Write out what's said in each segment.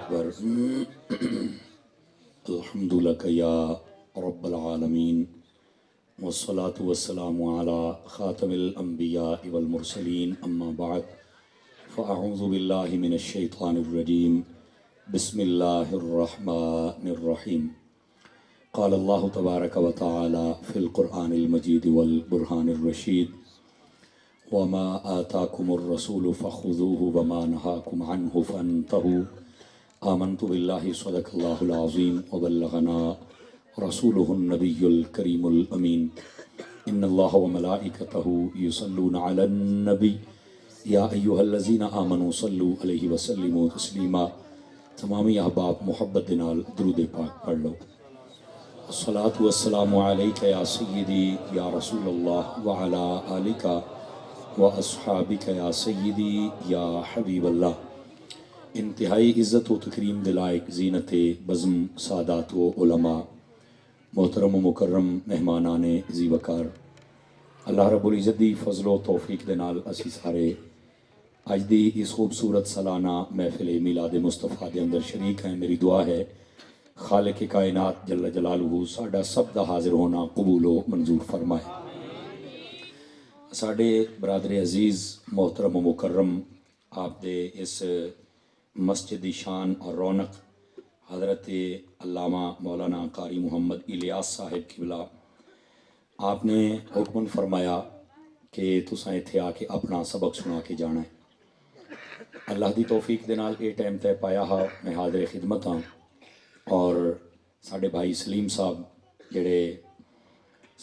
أكبر. الحمد لك يا رب العالمين، والصلاة والسلام على خاتم الأنبياء والمرسلين، أما بعد، فأعوذ بالله من الشيطان الرجيم. بسم الله الرحمن الرحيم. قال الله تبارك وتعالى في القرآن المجيد والبرهان الرشيد: وما آتاكم الرسول فخذوه وما نهاكم عنه فانتهوا. آمنت بالله صدق الله العظيم وبلغنا رسوله النبي الكريم الأمين. إن الله وملائكته يصلون على النبي يا أيها الذين آمنوا صلوا عليه وسلموا تسليما. تمامی احباب محبت نال درود پاک پڑھ لو. الصلاة والسلام علیک یا سیدی یا رسول اللہ وعلا آلک و اصحابک یا سیدی یا حبیب اللہ. انتہائی عزت و تکریم دلائق زینت بزم سادات و علماء، محترم و مکرم مہمانان ذی وقار، اللہ رب العزت دی فضل و توفیق دے نال اسی سارے اج دی اس خوبصورت سالانہ محفل میلاد مصطفیٰ دے اندر شریک ہیں. میری دعا ہے خالق کائنات جل جلالہ ساڈا سب دا حاضر ہونا قبول و منظور فرمائے. ساڈے برادر عزیز محترم و مکرم، آپ دے اس مسجد دی شان اور رونق حضرت علامہ مولانا قاری محمد الیاس صاحب قبلہ، آپ نے حکم فرمایا کہ تساں ایتھے آ کے اپنا سبق سنا کے جانا ہے. اللہ دی توفیق دے نال اے ٹائم تے پایا ہا میں حاضر خدمت ہاں، اور ساڈے بھائی سلیم صاحب جڑے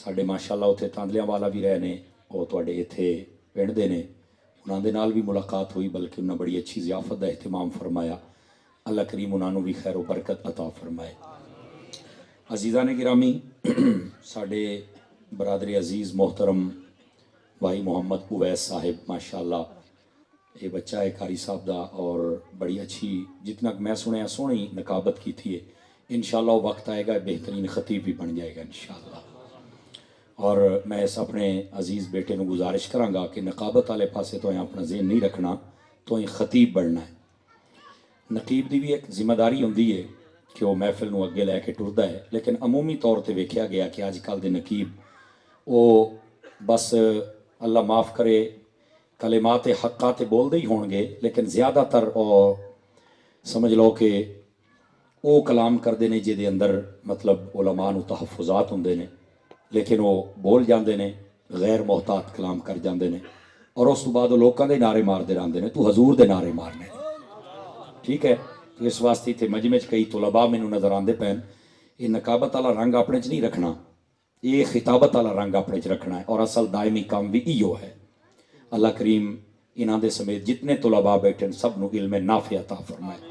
ساڈے ماشاءاللہ اتھے تاندلیاں والا بھی رہے نے، وہ تواڈے ایتھے پنڈ دے نے، انہاں دے نال بھی ملاقات ہوئی، بلکہ انہاں بڑی اچھی ضیافت دا اہتمام فرمایا. اللہ کریم انہاں نو بھی خیر و برکت عطا فرمائے. عزیزان گرامی، ساڈے برادر عزیز محترم بھائی محمد اویس صاحب ماشاءاللہ یہ بچہ ہے قاری صاحب دا، اور بڑی اچھی جتنا میں سنیا سونی نقابت کی تھی. انشاءاللہ وقت آئے گا بہترین خطیب بھی بن جائے گا انشاءاللہ. اور میں اس اپنے عزیز بیٹے نو گزارش کراں گا کہ نقابت والے پاسے تو اپنا ذہن نہیں رکھنا، تو خطیب بننا ہے. نقیب دی بھی ایک ذمہ داری ہوندی ہے کہ وہ محفل نو اگے لے کے ٹردا ہے، لیکن عمومی طور تے ویکھیا گیا کہ اج کل دے نقیب وہ بس اللہ معاف کرے کلمات حقات بول دے ہی ہون گے، لیکن زیادہ تر او سمجھ لو کہ وہ کلام کردے نے جے دے اندر مطلب علماء نو تحفظات ہوندے نے، لیکن وہ بول جاندے نے غیر محتاط کلام کر جاندے نے، اور اس تو بعد وہ لوکاں دے نعرے مار دے رہندے نے تو حضور دے نعرے مارنے. ٹھیک ہے، تو اس واسطے تے مجمع چ کئی طلباء مینوں نظر آندے پین. یہ نقابت والا رنگ اپنے چ نہیں رکھنا، یہ خطابت والا رنگ اپنے چ رکھنا ہے، اور اصل دائمی کام بھی ایو ہے. اللہ کریم انہاں دے سمیت جتنے طلباء بیٹھے سب نو علم نافع عطا فرمائے.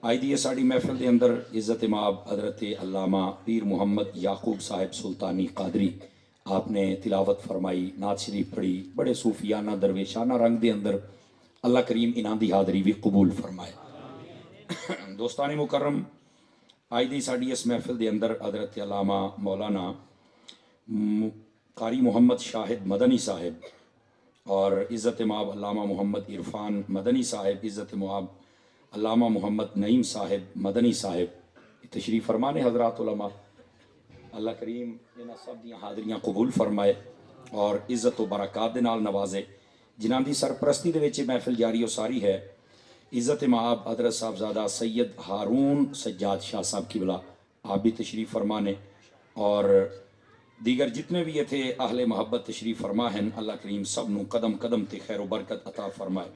آئی دی ساڑی محفل دے اندر عزت مآب حضرت علامہ پیر محمد یعقوب صاحب سلطانی قادری آپ نے تلاوت فرمائی، نعت شریف پڑھی، بڑے صوفیانہ درویشانہ رنگ دے اندر. اللہ کریم انہاں دی حاضری بھی قبول فرمائے. دوستان مکرم، آئی دی ساڑی اس محفل دے اندر حضرت علامہ مولانا قاری محمد شاہد مدنی صاحب اور عزت مآب علامہ محمد عرفان مدنی صاحب، عزت مآب علامہ محمد نعیم صاحب مدنی صاحب تشریف فرمانے حضرات علماء. اللہ کریم انہاں سب دیاں حاضریاں قبول فرمائے اور عزت و برکات دے نال نوازے. جنہاں دی سرپرستی دے وچ محفل جاری و ساری ہے عزت مآب حضرت صاحبزادہ سید ہارون سجاد شاہ صاحب قبلہ، آپ بھی تشریف فرمانے، اور دیگر جتنے بھی یہ تھے اہل محبت تشریف فرما ہیں. اللہ کریم سب نو قدم قدم تے خیر و برکت عطا فرمائے.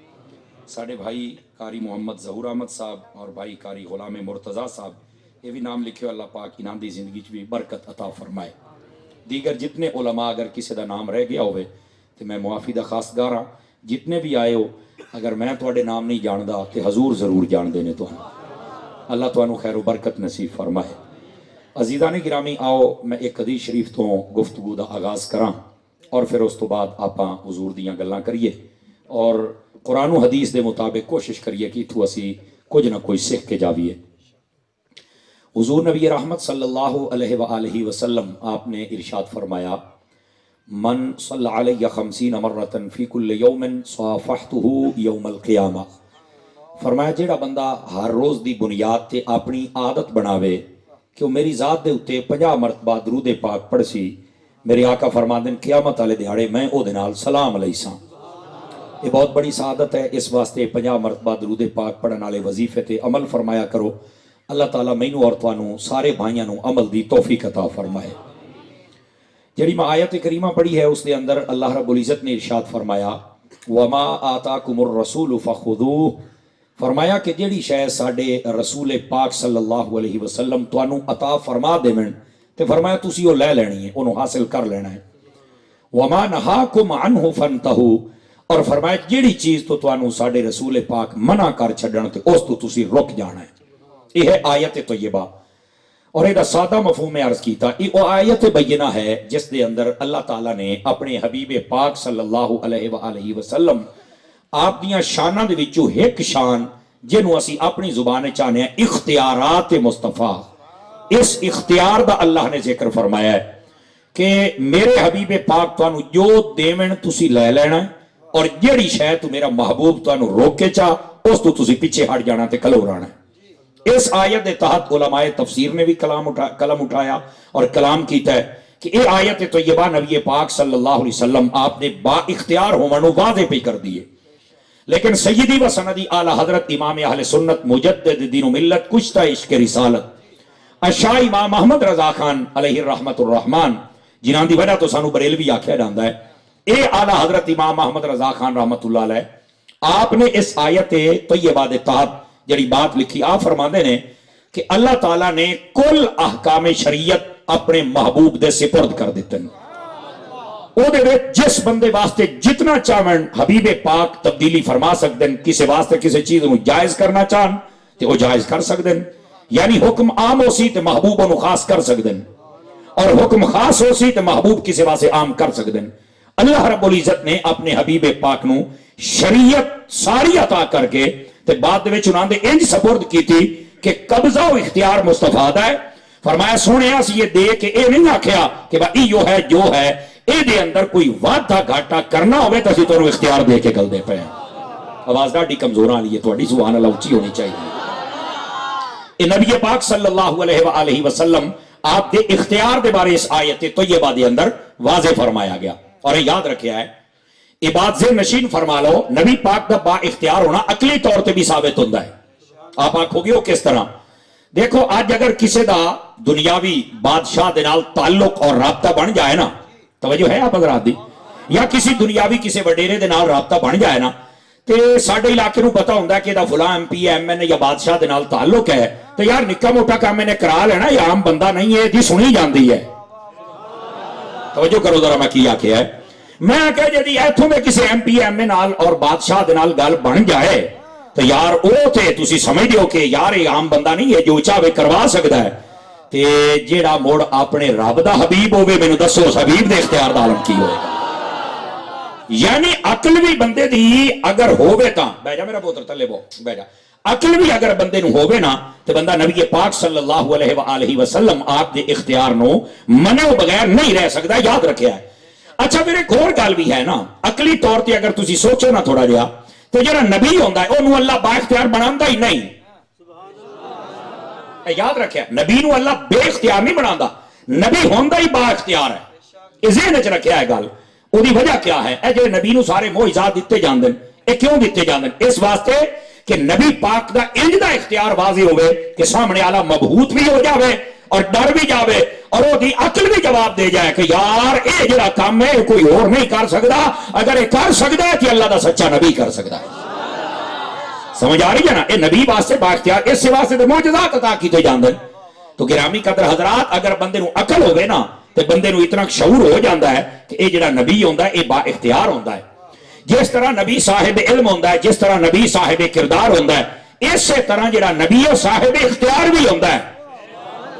ساڑھے بھائی قاری محمد ظہور احمد صاحب اور بھائی قاری غلام مرتضیٰ صاحب، یہ بھی نام لکھے، اللہ پاک انہاں دی زندگی چ بھی برکت عطا فرمائے. دیگر جتنے علماء اگر کسی دا نام رہ گیا ہوئے تو میں معافی دا خاص گاراں. جتنے بھی آئے ہو اگر میں تواڈے نام نہیں جاندا تو حضور ضرور جان دینے تو. اللہ تانوں خیر و برکت نصیب فرمائے. عزیزان گرامی، آؤ میں ایک حدیث شریف تو گفتگو دا آغاز کراں، اور پھر اس تو بعد آپاں حضور دیاں گلاں کریے، اور قرآن و حدیث دے مطابق کوشش کریے کہ اتھو اسی کچھ نہ کوئی سکھ کے جاویے. حضور نبی رحمت صلی اللہ علیہ وآلہ وسلم آپ نے ارشاد فرمایا: من صلی علیہ 50 مرتن فی کل یوم صافحتہ یوم القیامہ. فرمایا جیڑا بندہ ہر روز دی بنیاد تے اپنی عادت بناوے کہ وہ میری ذات دے اتے 50 مرتبہ درود پاک پڑھ سی، میرے آقا فرماندے ہیں قیامت والے دیہاڑے میں او دے نال سلام علیہ ساں۔ یہ بہت بڑی سعادت ہے، اس واسطے 50 مرتبہ درود پاک پڑھن والے وظیفے تے عمل فرمایا کرو۔ اللہ تعالیٰ مینوں اور تانوں سارے بھائیاں نوں عمل دی توفیق عطا فرمائے۔ جڑی میں آیت کریمہ پڑھی ہے اس دے اندر اللہ رب العزت نے ارشاد فرمایا وما آتاکم الرسول فخذوہ، فرمایا کہ جیڑی شے ساڈے رسول پاک صلی اللہ علیہ وسلم تانوں عطا فرما دیون تے فرمایا تسی وہ لے لینی ہے، انہوں حاصل کر لینا ہے۔ وما نہاکم عنہ فانتہوا، اور فرمایا جیڑی چیز تو تانوں ساڈے رسول پاک منع کر چھڈن تے اس تو تسی رک جانا ہے۔ یہ ہے آیت طیبہ، اور یہ سادہ مفہوم عرض کیتا، یہ آیت بینہ ہے جس دے اندر اللہ تعالیٰ نے اپنے حبیب پاک صلی اللہ علیہ وآلہ وسلم آپ دیاں شانہ دے وچوں ایک شان جنہوں اسی اپنی زبان چاہنے ہیں اختیارات مصطفیٰ، اس اختیار دا اللہ نے ذکر فرمایا ہے کہ میرے حبیب پاک تانوں جو دیون تسی لے لینا ہے، اور جیڑی شے تو میرا محبوب تانوں روک کے چاہ اس تو تسی پیچھے ہٹ جانا تے کلورانا ہے۔ اس آیت دے تحت علماء تفسیر نے بھی قلم اٹھایا اور کلام کیتا ہے کہ یہ آیت طیبہ نبی پاک صلی اللہ علیہ وسلم آپ نے با اختیار ہومنو واضح پہ کر دیے، لیکن سیدی و سندی اعلی حضرت امام اہل سنت مجدد دین و ملت کشتہ عشق رسالت اشاہ امام محمد رضا خان علیہ الرحمت الرحمن، جنہاں دی وجہ تو سانو بریلوی آکھیا جاندا ہے، اے اعلی حضرت امام محمد رضا خان رحمت اللہ علیہ، آپ نے اس آیت طیبہ دے تحت جڑی بات لکھی، آپ فرماندے نے کہ اللہ تعالیٰ نے کل احکام شریعت اپنے محبوب دے سپرد کر دیتے ہیں۔ او دے جس بندے واسطے جتنا چاہن حبیب پاک تبدیلی فرما سکتے ہیں، کسی واسطے کسی چیز انہوں جائز کرنا چاہن تو وہ جائز کر سکتے ہیں، یعنی حکم عام ہو سی تو محبوب انہوں خاص کر سکتے ہیں، اور حکم خاص ہو سی تو محبوب کسی واسطے عام کر سکتے ہیں۔ اللہ رب العزت نے اپنے حبیب پاک نو شریعت ساری عطا کر کے تے بعد دے وچ انہاں دے انج سپرد کی تھی کہ قبضہ و اختیار مصطفیٰ دا ہے۔ فرمایا سونے اس یہ دے کہ اے نہیں آکھیا کہ بھائی یہ ہے جو ہے، اے دے اندر کوئی وعدہ گھاٹا کرنا ہوئے تو اسی تو اختیار دے کے گل دے پے ہیں۔ آواز ڈاڈی کمزوراں والی ہے، تہاڈی سبحان اللہ اونچی ہونی چاہیے۔ اے نبی پاک صلی اللہ علیہ وآلہ وسلم آپ دے اختیار دے بارے اس آیت طیبہ دے اندر واضح فرمایا گیا، اور یاد رکھیا ہے یہ بات ذہن نشین فرما لو، نبی پاک دا با اختیار ہونا عقلی طور تے بھی ثابت ہوتا ہے۔ آپ آکھو گے وہ کس طرح؟ دیکھو آج اگر کسی دا دنیاوی بادشاہ دے نال تعلق اور رابطہ بن جائے نا، توجہ ہے آپ حضرات دی، یا کسی دنیاوی کسی وڈیرے دے نال رابطہ بن جائے نا، تے ساڈے علاقے نوں پتہ ہوندا ہے کہ دا فلاں ایم پی ایم این یا بادشاہ دے نال تعلق ہے، تو یار نکا موٹا کام میں نے کرا لینا، یہ عام بندہ نہیں ہے، دی سنی جاندی ہے۔ توجہ کرو ذرا میں کی آکھیا ہے، میں کہہ جدی ایتھوں میں کسی ایم پی ایم اے نال اور بادشاہ دے نال گل بن جائے تو یار او تے تسی سمجھ دیو کہ یار یہ عام بندہ نہیں ہے، جو چاہے کروا سکتا ہے، تے جیڑا موڑ اپنے رب دا حبیب ہوے مینوں دسو اس حبیب دے اختیار دا عالم کی ہوئے گا؟ یعنی عقل بھی بندے دی اگر ہووے تاں بیٹھ جا میرا پوتر تلے بو بیٹھ جا، عقل بھی اگر بندے نوں ہووے نا تے بندہ نبی پاک صلی اللہ علیہ وآلہ وسلم آپ دے اختیار نو منے بغیر نہیں رہ سکتا، یاد رکھیا ہے۔ اچھا میرے ایک اور گل بھی ہے نا، عقلی طور تے اگر تسی سوچو نا تھوڑا جہا، تو جڑا نبی ہوندا ہے انہوں اللہ با اختیار بناندا ہی نہیں، یاد رکھیا، نبی نو اللہ بے اختیار نہیں بناندا، نبی ہوندا ہی با اختیار ہے۔ اس ذہن وچ رکھیا ہے گل، اودی وجہ کیا ہے؟ اے جے نبی نو سارے معجزات دتے جاندے، اے کیوں دتے جاندے؟ اس واسطے کہ نبی پاک دا انج دا اختیار واضح ہوئے کہ سامنے والا مبہوت بھی ہو جاوے اور ڈر بھی جاوے اور وہ دی عقل بھی جواب دے جائے کہ یار اے جڑا کام ہے کوئی اور نہیں کر سکتا، اگر یہ کر سکتا ہے کہ اللہ دا سچا نبی کر سکتا ہے۔ سمجھ آ رہی ہے نا؟ اے نبی واسطے با اختیار، اس واسطے تے معجزات عطا کیتے جاندے۔ تو گرامی قدر حضرات، اگر بندے نو عقل ہوئے نا تے بندے نو اتنا شعور ہو جاندا ہے کہ اے جڑا نبی ہوندا ہے اے با اختیار ہوندا ہے۔ جس طرح نبی صاحب علم ہوندا ہے، جس طرح نبی صاحب کردار ہوندا ہے، اسی طرح جڑا نبی ہے صاحب اختیار بھی ہوندا ہے۔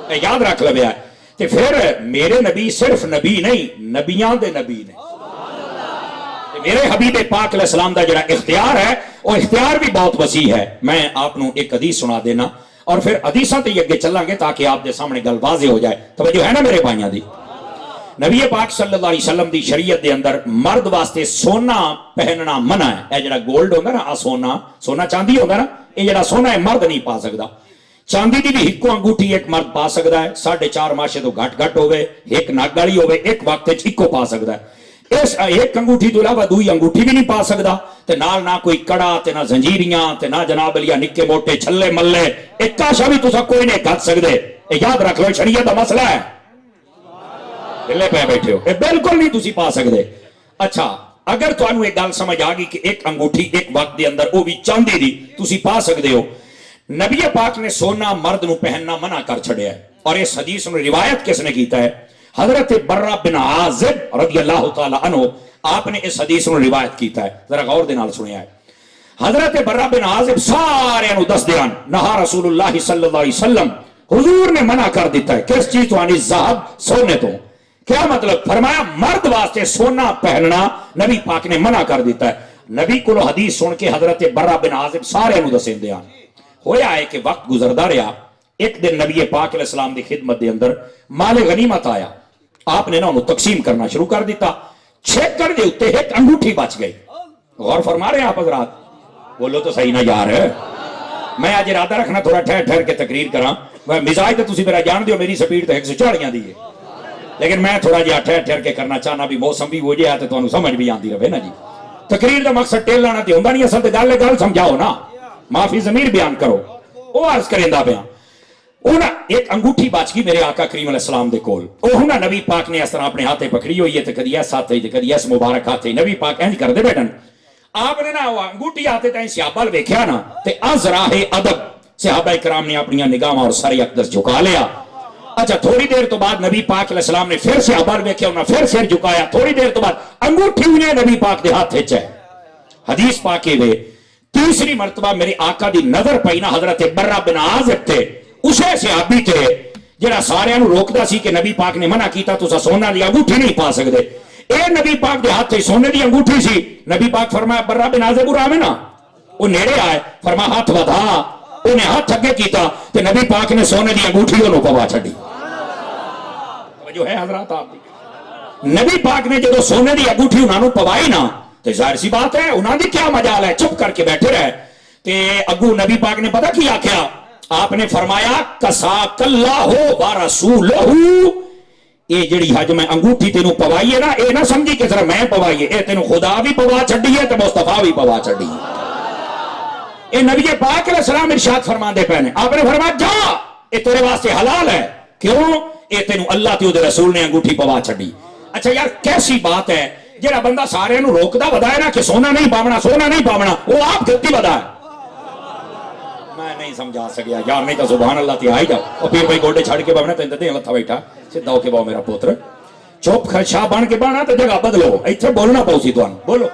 اے یاد رکھ لویا ہے۔ تے پھر میرے نبی صرف نبی نہیں، نبیاں دے نبی نے۔ میرے حبیب پاک علیہ السلام دا جڑا اختیار ہے وہ اختیار بھی بہت وسیع ہے۔ میں آپ نو ایک حدیث سنا دینا اور پھر حدیثاں تے اگے چلیں گے تاکہ آپ دے سامنے گل واضح ہو جائے۔ توجہ ہے نا میرے بھائیاں دی؟ نبی پاک صلی اللہ علیہ وسلم دی شریعت دے اندر مرد واسطے سونا پہننا منع ہے. اے جڑا گولڈ ہوندا نا سونا چاندی ہوندا نا اے جڑا سونا ہے مرد نہیں پا سکدا. چاندی دی بھی ہکو انگوٹھی ایک مرد پا سکدا ہے 4.5 ماشے تو گھٹ ہوے ایک نگ والی ہوے ایک وقت وچ اکو پا سکدا ہے. اس ایک انگوٹھی تو علاوہ دوئی انگوٹھی بھی نہیں پا سکدا تے نال نہ کوئی کڑا تے نہ زنجیریاں تے نہ جناب علی نکے موٹے چھلے ملے ایک کاشا بھی تسا کوئی نہیں گھت سکدے. اے یاد رکھ لو شریعت دا مسئلہ ہے. لے پہ بیٹھے ہو اے بالکل نہیں تسی پا سکدے. اچھا اگر تانوں ایک گل سمجھ آ گئی کہ ایک انگوٹھی ایک وقت دے اندر وہ بھی چاندی دی تسی پا سکدے ہو. نبی پاک نے سونا مرد نو پہننا منع کر چھڑیا ہے. اور اس حدیث میں روایت کس نے کیتا ہے؟ حضرت برہ بن عازب رضی اللہ تعالی عنہ آپ نے اس حدیث میں روایت کیتا ہے. ذرا غور دے نال سنیا ہے. حضرت برہ بن عازب سارے نو دس دیان نہا رسول اللہ صلی اللہ علیہ وسلم حضور نے منع کر دیتا ہے کس چیز تو آنی ذہب سونے تو. کیا مطلب؟ فرمایا مرد واسطے سونا پہننا نبی پاک نے منع کر دیتا ہے. نبی کو حدیث سن کے حضرت برہ بن عازب سارے نو دسیں دیان. ہویا ہے کہ وقت گزردا رہا. ایک دن نبی پاک علیہ السلام دی خدمت دے اندر مال غنیمت آیا. آپ نے نا انہوں تقسیم کرنا شروع کر دیتا. چیک کر دے اتے ایک انگوٹھی بچ گئی. غور فرما رہے ہیں آپ حضرات؟ بولو تو صحیح نہ یار. میں آج ارادہ رکھنا تھوڑا ٹھہر کے تقریر کراں. مزاج تو تسی میرا جان دیو میری سپیڈ تو 140 دی ہے لیکن میں تھوڑا جہا ٹھہر کے کرنا چاہنا بھی موسم بھی ہو جائے تو تانوں سمجھ بھی آندی رہے نا جی. تقریر دا مقصد ٹیل لانا تے ہوندا نہیں اصل تے گل سمجھاؤ نا. معافی ضمیر بیان کرو. وہ عرض کریندا پیا اونا ایک انگوٹھی بچ گئی میرے آقا کریم علیہ السلام دے کول. اونا نبی پاک نے اس طرح اپنے ہاتھے پکڑی ہوئی ہے تے کدی اس ہاتھے تے کدی اس مبارک ہاتھے. نبی پاک انج کردے بیٹھن. آپ نے نا وہ انگوٹھی ہاتھے تے صحابہ ال ویکھیا نا تے از راہ ادب صحابہ کرام نے اپنی نگاہاں اور سر اقدس جھکا لیا. اچھا تھوڑی دیر تو بعد نبی پاک علیہ السلام نے پھر صحابہ ال ویکھیا انہاں پھر سر جھکایا. تھوڑی دیر تو بعد انگوٹھی انہیں نبی پاک دے ہاتھ وچ ہے. حدیث پاک وے تیسری مرتبہ میرے آقا دی نظر پئی نا حضرت برہ بن عازب تے اسے صحابی تے جڑا سارے نو روکدا سی کہ نبی پاک نے منع کیتا تسا سونا دی انگوٹھی نہیں پا سکدے. اے نبی پاک دے ہاتھ تے سونے دی انگوٹھی سی. نبی پاک فرمایا برہ بن عازب راوے نا وہ نیڑے آئے فرمایا ہاتھ ودھا. انہیں ہاتھ اگے کیتا تے نبی پاک نے سونے دی انگوٹھی انہوں پوا چھڈی. توجہ ہے حضرات آپ دی؟ نبی پاک نے جدو سونے دی انگوٹھی انہاں نو پوائی نا تے ظاہر سی بات ہے انہاں دی کیا مجال ہے چپ کر کے بیٹھے رہے. تے اگو نبی پاک نے پتہ کیا کیا آپ نے فرمایا کساک اللہ و رسولہ. اے جڑی حج میں انگوٹھی تینوں پوائی ہے نا اے نہ سمجھی کہ صرف میں پوائی ہے. اے تینوں خدا بھی پوا چھڈی ہے تے مصطفیٰ بھی پوا چھڈی ہے. اے نبی پاک علیہ السلام ارشاد فرماندے پے نے. آپ نے فرمایا جا اے تیرے واسطے حلال ہے. کیوں؟ اے تینوں اللہ تے دے رسول نے انگوٹھی پوا چھڈی. اچھا یار کیسی بات ہے جڑا بندہ سارے نو روکدا ودائے نا کہ سونا نہیں پاونا وہ آپ گھتی ودائے. میں نہیں سمجھا سکیا یار نہیں تو سبحان اللہ تے آئی جا. اور پھر بھائی گوڈے چھڑ کے باونا تے تے لتھا بیٹھا سیدھا ہو کے باو میرا پوتر چپ خرشا بن کے بانا تے جگہ بدلو. ایتھے بولنا پوسی تانوں بولو.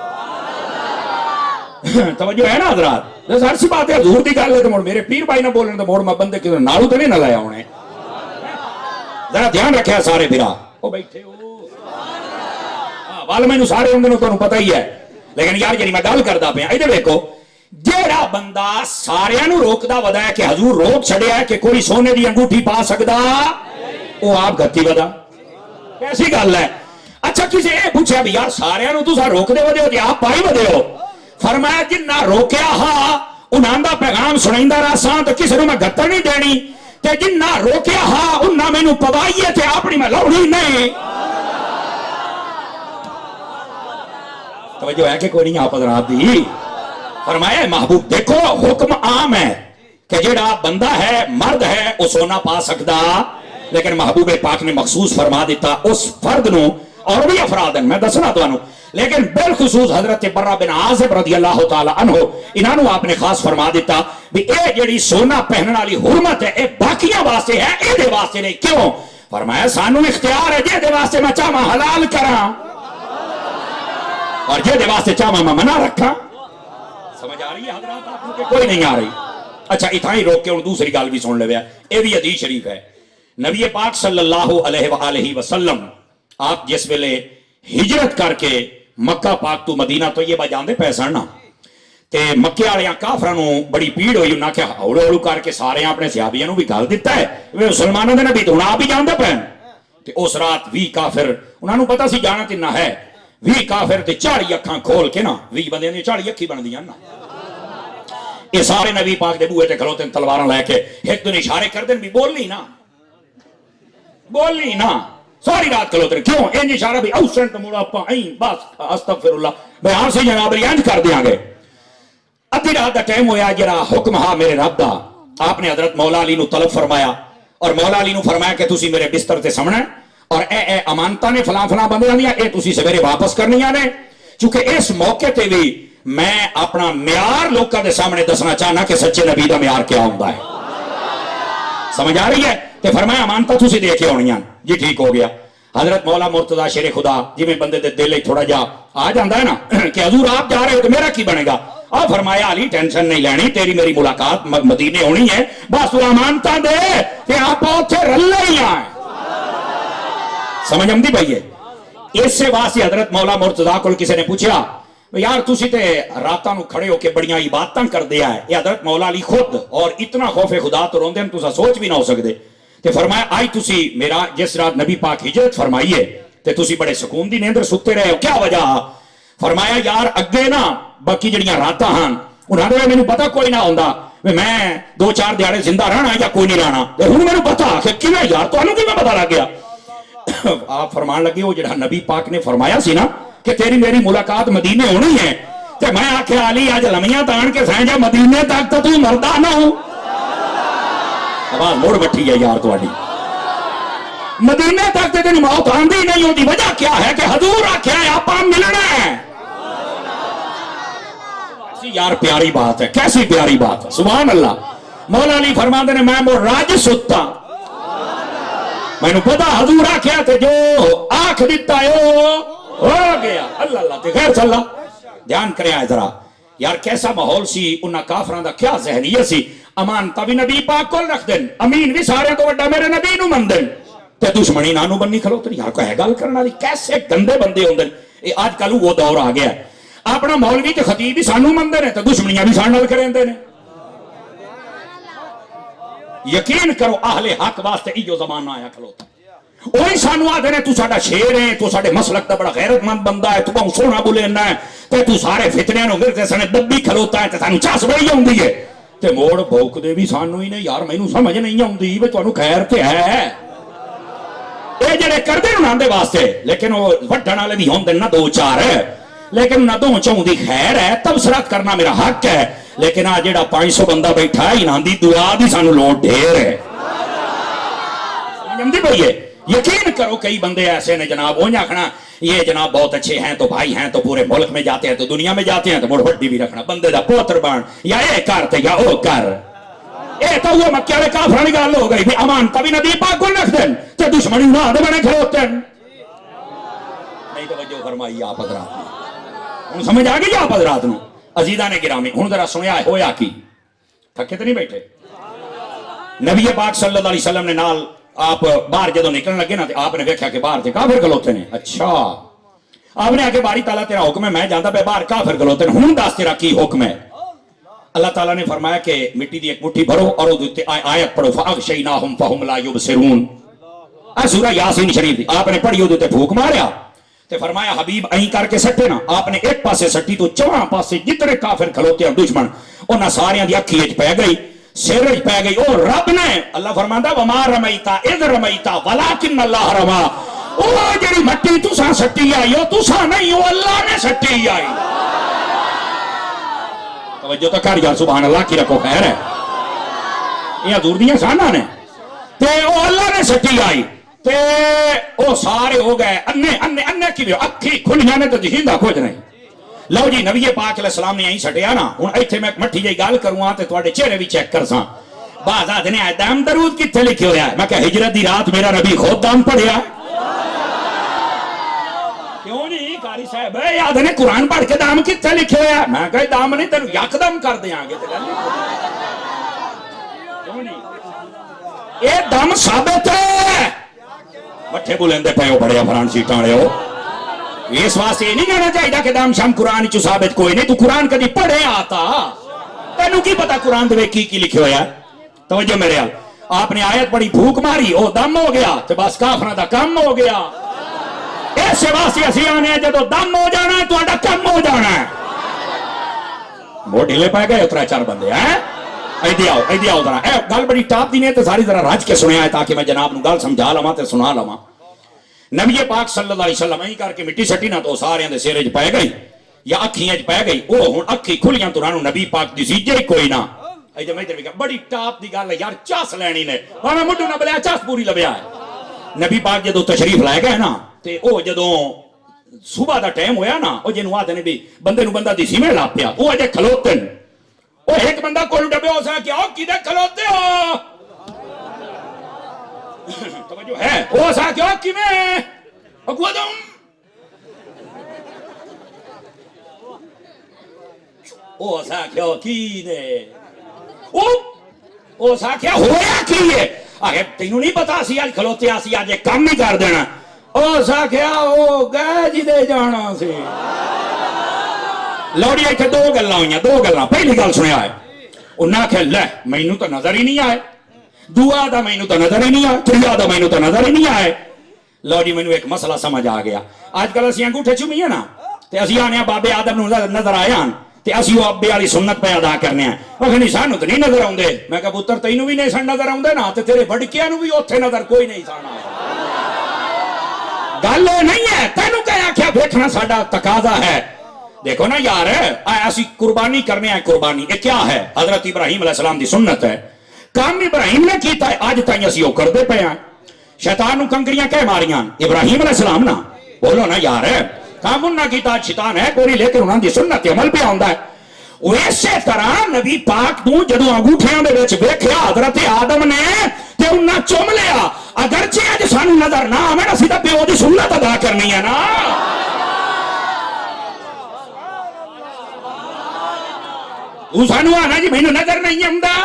توجہ ہے نا حضرات؟ ہر سی بات ہے حضور دی گل ہے تے مڑ میرے پیر بھائی نہ بولن تے مڑ میں بندے کدھر نالو تے نہیں نہ لایا ہونے. ذرا دھیان رکھیا سارے بھرا او بیٹھے ہو وال مینوں سارے ہوندے نو تانوں پتہ ہی ہے. لیکن یار جڑی میں گل کردا پیا ادھر ویکھو جیڑا بندہ سارے نو روکدا ودا ہے کہ حضور روک چھڑیا ہے کہ کوئی سونے دی انگوٹھی پا سکدا وہ آپ گھتی ودا. کیسی گل ہے؟ اچھا کسی اے پوچھیا بھی یار سارے نو تساں روک دے ودے ہو تے آپ پائی ودے ہو. فرمایا جنہ روکیا ہا انہاں دا پیغام سنائندا رہا ساں تے کسے نو میں گھتر نہیں دینی تے جنہ روکیا ہا انہاں مینوں پوائی ہے تے اپنی میں لوڑی نہیں. توجہ ہے کہ کوئی نہیں آپ حضرات دی؟ فرمایا محبوب دیکھو حکم عام ہے کہ جڑا بندہ ہے مرد ہے وہ سونا پا سکدا لیکن محبوب پاک نے مخصوص فرما دیتا اس فرد نو اور بھی افراد ہیں میں دسنا تو لیکن بالخصوص حضرت برہ بن عازب رضی اللہ تعالی عنہ انہاں نو آپ نے خاص فرما دیتا بھی اے جڑی سونا پہننے والی حرمت ہے اے باقیاں واسطے ہے اے دے واسطے نہیں. کیوں؟ فرمایا سانو اختیار ہے جے دے واسطے میں چاہواں حلال کراں اور جے دے واسطے چاہواں میں منع رکھاں. سمجھ آ رہی ہے حضرات آپ کو کہ کوئی نہیں آ رہی؟ اچھا اتنا ہی روک کے اور دوسری گل بھی سن لے. اے بھی حدیث شریف ہے. نبی پاک صلی اللہ علیہ وآلہ وسلم آپ جس ویلے ہجرت کر کے مکہ پاک تو مدینہ تو یہ جاندے پے سن نا تے مکے والیاں کافراں نو بڑی پیڑ ہوئی. انہاں کہ ہولے ہولے کر کے سارے اپنے صحابیاں نو بھی گل دتا ہے مسلماناں دے نبی تو آپ ہی جاندے پے تے اس رات 20 کافر انہوں نے پتا سی جانا تنا ہے 20 کافر تے 40 اکھاں کھول کے نا 20 بندے نے 40 اکھی بن دیاں نا یہ سارے نبی پاک دے بوئے تے کھلوتے ہیں تلواراں لے کے ایک دن اشارے کر دیں بھی بولنی نا ساری رات کھلوتے ہیں کیوں انج اشارہ بھی اوسنٹ موڑا پا این بس استغفر اللہ بیان سے جناب ریانج کر دیاں گے ادھی رات دا ٹائم ہویا جرا حکم ہا میرے رب دا آپ نے حضرت مولا علی نو طلب فرمایا اور مولا علی نو فرمایا کہ تسی میرے بستر تے سامنے اور اے امانتہ نے فلاں فلاں بندیاں دیا اے تسی سویرے واپس کرنیاں نے چونکہ اس موقع تے بھی میں اپنا معیار لوکاں دے سامنے دسنا چاہنا کہ سچے نبی دا معیار کیا ہوندا ہے سمجھ آ رہی ہے تے فرمایا امانتہ تسی دے کے ہونیاں جی ٹھیک ہو گیا حضرت مولا مرتضی شیر خدا جی میں بندے دے دل تھوڑا جا آ جاندا ہے نا کہ حضور آپ جا رہے ہو تو میرا کی بنے گا اور فرمایا علی ٹینشن نہیں لینی تیری میری ملاقات مدینے ہونی ہے بس تو امانتہ دے کہ آپ اوتھے رلے ہی آئیں سمجھ آمدی بھائی ہے اس سے واسطے حضرت مولا مرتضی کو کسی نے پوچھا یار تسی تے راتاں نو کھڑے ہو کے بڑیاں عبادتاں کر دیا ہے یہ حضرت مولا علی خود اور اتنا خوف خدا تو روندے ہیں تسا سوچ بھی نہ ہو سکتے تے فرمایا آئی تسی میرا جس رات نبی پاک ہجرت فرمائیے تے تسی بڑے سکون دی نیندر ستے رہے ہو کیا وجہ فرمایا یار اگے نا باقی جڑیاں راتاں ہاں انہاں نے مینوں پتہ کوئی نہ ہوندا میں 2-4 دیہاڑے زندہ رہنا یا کوئی نہیں رہنا تے ہن مینوں پتہ کہ کیویں یار تانوں کیویں پتہ لگ گیا آپ فرمان لگے وہ جڑا نبی پاک نے فرمایا سی نا کہ تیری میری ملاقات مدینے ہونی ہے تے میں آکھیا علی اج لمیاں تان کے سائیں جا مدینے تک تو مردہ نہ ہو آواز موڑ بٹھی ہے یار تواڈی مدینے تک تے تیری موت آندی نہیں ہوندی وجہ کیا ہے کہ حضور آکھیا ہے آپاں ملنا ہے یار پیاری بات ہے کیسی پیاری بات ہے سبحان اللہ مولا علی فرماندے نے میں راج ستا میں نے پتا حضور آکھیا تے جو آنکھ دیتا ہے ہو گیا اللہ اللہ تے خیر چلا دھیان کرے آئے ذرا یار کیسا ماحول سی انہاں کافران دا کیا ذہنیت سی امانتہ بھی نبی پاک کول رکھ دین امین بھی سارے تو وڈا میرے نبی نو من دین تے دشمنی نانو بننی کھلوتے یار کو ہے گل کرنا دی کیسے گندے بندے ہوندے اے آج کل وہ دور آ گیا ہے اپنا مولوی تے خطیب بھی سانو مندے نے تے دشمنیاں بھی سان نال کریندے نے یقین کرو اہل حق واسطے ایو زمانہ آیا کھلوتا وہی سانو آدھے نے تو ساڈا شیر ہے تو ساڈے مسلک دا بڑا غیرت مند بندہ ہے تو بہت سونا بولنا ہے تے تو سارے فتنے نو گرتے سنے دبی کھلوتا ہے تے سانو چاس بڑی ہوندی ہے تے موڑ بھوک دے بھی سانو ہی نے یار مینوں سمجھ نہیں آوندی وے تانوں خیر تے ہے اے جڑے کردے انہاں دے واسطے لیکن وہ وڈھن والے بھی ہوندے نا 2-4 لیکن نہ دو چوں دی خیر ہے تبصرہ کرنا میرا حق ہے لیکن آ جڑا 500 بندہ بیٹھا ہے انہاں دی دعا دی سانو لوٹ ڈھیر ہے سمجھندی بھئی ہے یقین کرو کئی بندے ایسے نے جناب وہ آکھنا یہ جناب بہت اچھے ہیں تو بھائی ہیں تو پورے ملک میں جاتے ہیں تو دنیا میں جاتے ہیں تو مڑ ہڈی بھی رکھنا بندے دا پوتر بان یا اے کر تے یا او کر اے تو وہ مکے والے کافراں دی گل ہو گئی بھی امانتہ بھی نبی پاک کول رکھ دین تے دشمنی نہ دے بنے کھلوتے ہیں نہیں توجہ فرمائی آپ حضرات ہن سمجھ آ گئی آپ حضرات نو عزیزان گرامی ہن ذرا سنیا ہویا کی تھکے تے نہیں بیٹھے نبی پاک صلی اللہ علیہ وسلم نے نال آپ باہر جدو نکلنے لگے نا آپ نے دیکھا کہ باہر تے کافر کھلوتے نے اچھا آپ نے آگے باری تعالیٰ تیرا حکم ہے میں جانتا پہ باہر کافر کھلوتے نے ہوں داس تیرا کی حکم ہے اللہ تعالیٰ نے فرمایا کہ مٹی دی ایک مٹھی بھرو اور آیت پڑھو فَأَغْشَيْنَاهُمْ فَهُمْ لَا يُبْصِرُونَ سورہ یاسین شریف دی آپ نے پڑھی ادھے پھوک ماریا تے فرمایا حبیب اہیں کر کے سٹے نا آپ نے ایک پاسے سٹی تو چواں پاسے جتنے کافر کھلوتے ہیں دشمن انہاں ساریاں دی اکھی وچ پے گئی سر وچ پے گئی او رب نے اللہ فرماندا وما رمیتا اذ رمیتا ولکن اللہ رما او جڑی مٹی تساں سٹی آئی او تساں نہیں او اللہ نے سٹی آئی توجہ تو کر یار سبحان اللہ کی رکھو خیر ہے یہ حضور دیاں شاناں نے تے او اللہ نے سٹی آئی تے او سارے ہو گئے انے کی اکھی کھلیاں نے تے جہیندا کچھ نہیں لو جی نبی پاک علیہ السلام نے یہیں سٹیا نا ہن ایتھے میں مٹھی جی گل کروں تے تواڈے چہرے بھی چیک کرساں بعض آدھے نے دم درود کتھے لکھے ہویا ہے میں کہ ہجرت دی رات میرا نبی خود دم پڑھیا کیوں نہیں قاری صاحب آدھے نے قرآن پڑھ کے دم کتھے لکھے ہویا ہے میں کہ دم نہیں تینوں یک دم کر دیاں گے تے گل کیوں نہیں اے دم ثابت ہے مٹھے بولندے پئے ہو بڑے افران سیٹاں والے ہو اس واسطے نہیں کہنا چاہیے کہ دام شام قرآن چ ثابت کوئی نہیں تو قرآن کدی پڑھے آتا تینوں کی پتا قرآن دے کی لکھے ہویا ہے توجہ میرے حال آپ نے آیت پڑھی بھوک ماری او دم ہو گیا تو بس کافراں دا کم ہو گیا اس واسطے اسی آنے جدو دم ہو جانا ہے تو کم ہو جانا ہے. وہ ڈھیلے پائے گئے 3-4 بندے ہیں. ایدی آؤ ذرا گل بڑی ٹاپ دی نے تے ساری ذرا رج کے سنیا ہے تاکہ میں جناب نو گل سمجھا لواں تے سنا لواں. نبی پاک صلی اللہ علیہ وسلم این کر کے مٹی سٹی نہ تو سارے دے سر وچ پے گئی یا اکھیاں وچ پے گئی. او ہن اکھی کھلیاں تو انہاں نبی پاک دی سیجے ہی کوئی نہ. ادھر میں ادھر بڑی ٹاپ دی گل ہے یار. چاس لینی نے میں مڈو نہ بلیا چاس پوری لبیا ہے. نبی پاک جدوں تشریف لائے گئے نا تے او جدوں صبح دا ٹائم ہویا نا او جنوں آدھے نے بھی بندے نو بندہ دیسی میں لا پیا. او اجے کھلوتے نے. او ایک بندہ کول ڈبے ہو سا کہ او کدے کھلوتے ہو توجہ ہے. او سا کہ او کیویں اگوا دم او سا کہ او کی دے او سا کہ ہویا کی ہے. آگے تینوں نہیں پتا سی آج کھلوتے آسی آج کام نہیں کر دینا. او سا کہ او گئے جی دے جانا سی. لوڑی ایتھے 2 گلاں ہوئیاں 2 گلاں. پہلی گل سنیا ہے انہاں کہ لے مینوں تو نظر ہی نہیں آئے. دعا دا مینوں تو نظر ہی نہیں آئے. تریا دا مینوں تو نظر ہی نہیں آئے. لو جی مینوں ایک مسئلہ سمجھ آ گیا. آج کل اسی انگوٹھے چومیاں نا تے اسی آنے بابے آدم نو نظر آیا تے اسی وہ ابے والی سنت پہ ادا کرنے ہیں. وہ کہنی سانو تے نہیں نظر آوندے. میں کہا پتر تینوں بھی نہیں سن نظر آوندے نا تے تیرے بڑکیاں نو بھی اوتھے نظر کوئی نہیں سن آیا. گل نہیں ہے تینوں کہ آکھیا دیکھنا ساڈا تقاضا ہے. دیکھو نا یار ایسی قربانی کرنے ہیں. قربانی یہ کیا ہے؟ حضرت ابراہیم علیہ السلام دی سنت ہے. کام ابراہیم نے کیتا ہے آج تائیں اسی وہ کرتے پے ہیں. شیطان نو کنکریاں کہ ماریاں ابراہیم علیہ السلام نا. بولو نا یار کام انہاں کیتا شیطان ہے کوئی لیکن انہاں دی سنت عمل پہ آندا ہے. اسی طرح نبی پاک تو جدوں انگوٹھیاں دے وچ ویکھیا حضرت آدم نے تے انہاں چوم لیا. اگرچہ اج سانو نظر نہ آوے اسی تے پیو دی سنت ادا کرنی ہے نا. تو سانو آنا جی مینوں نظر نہیں آندا.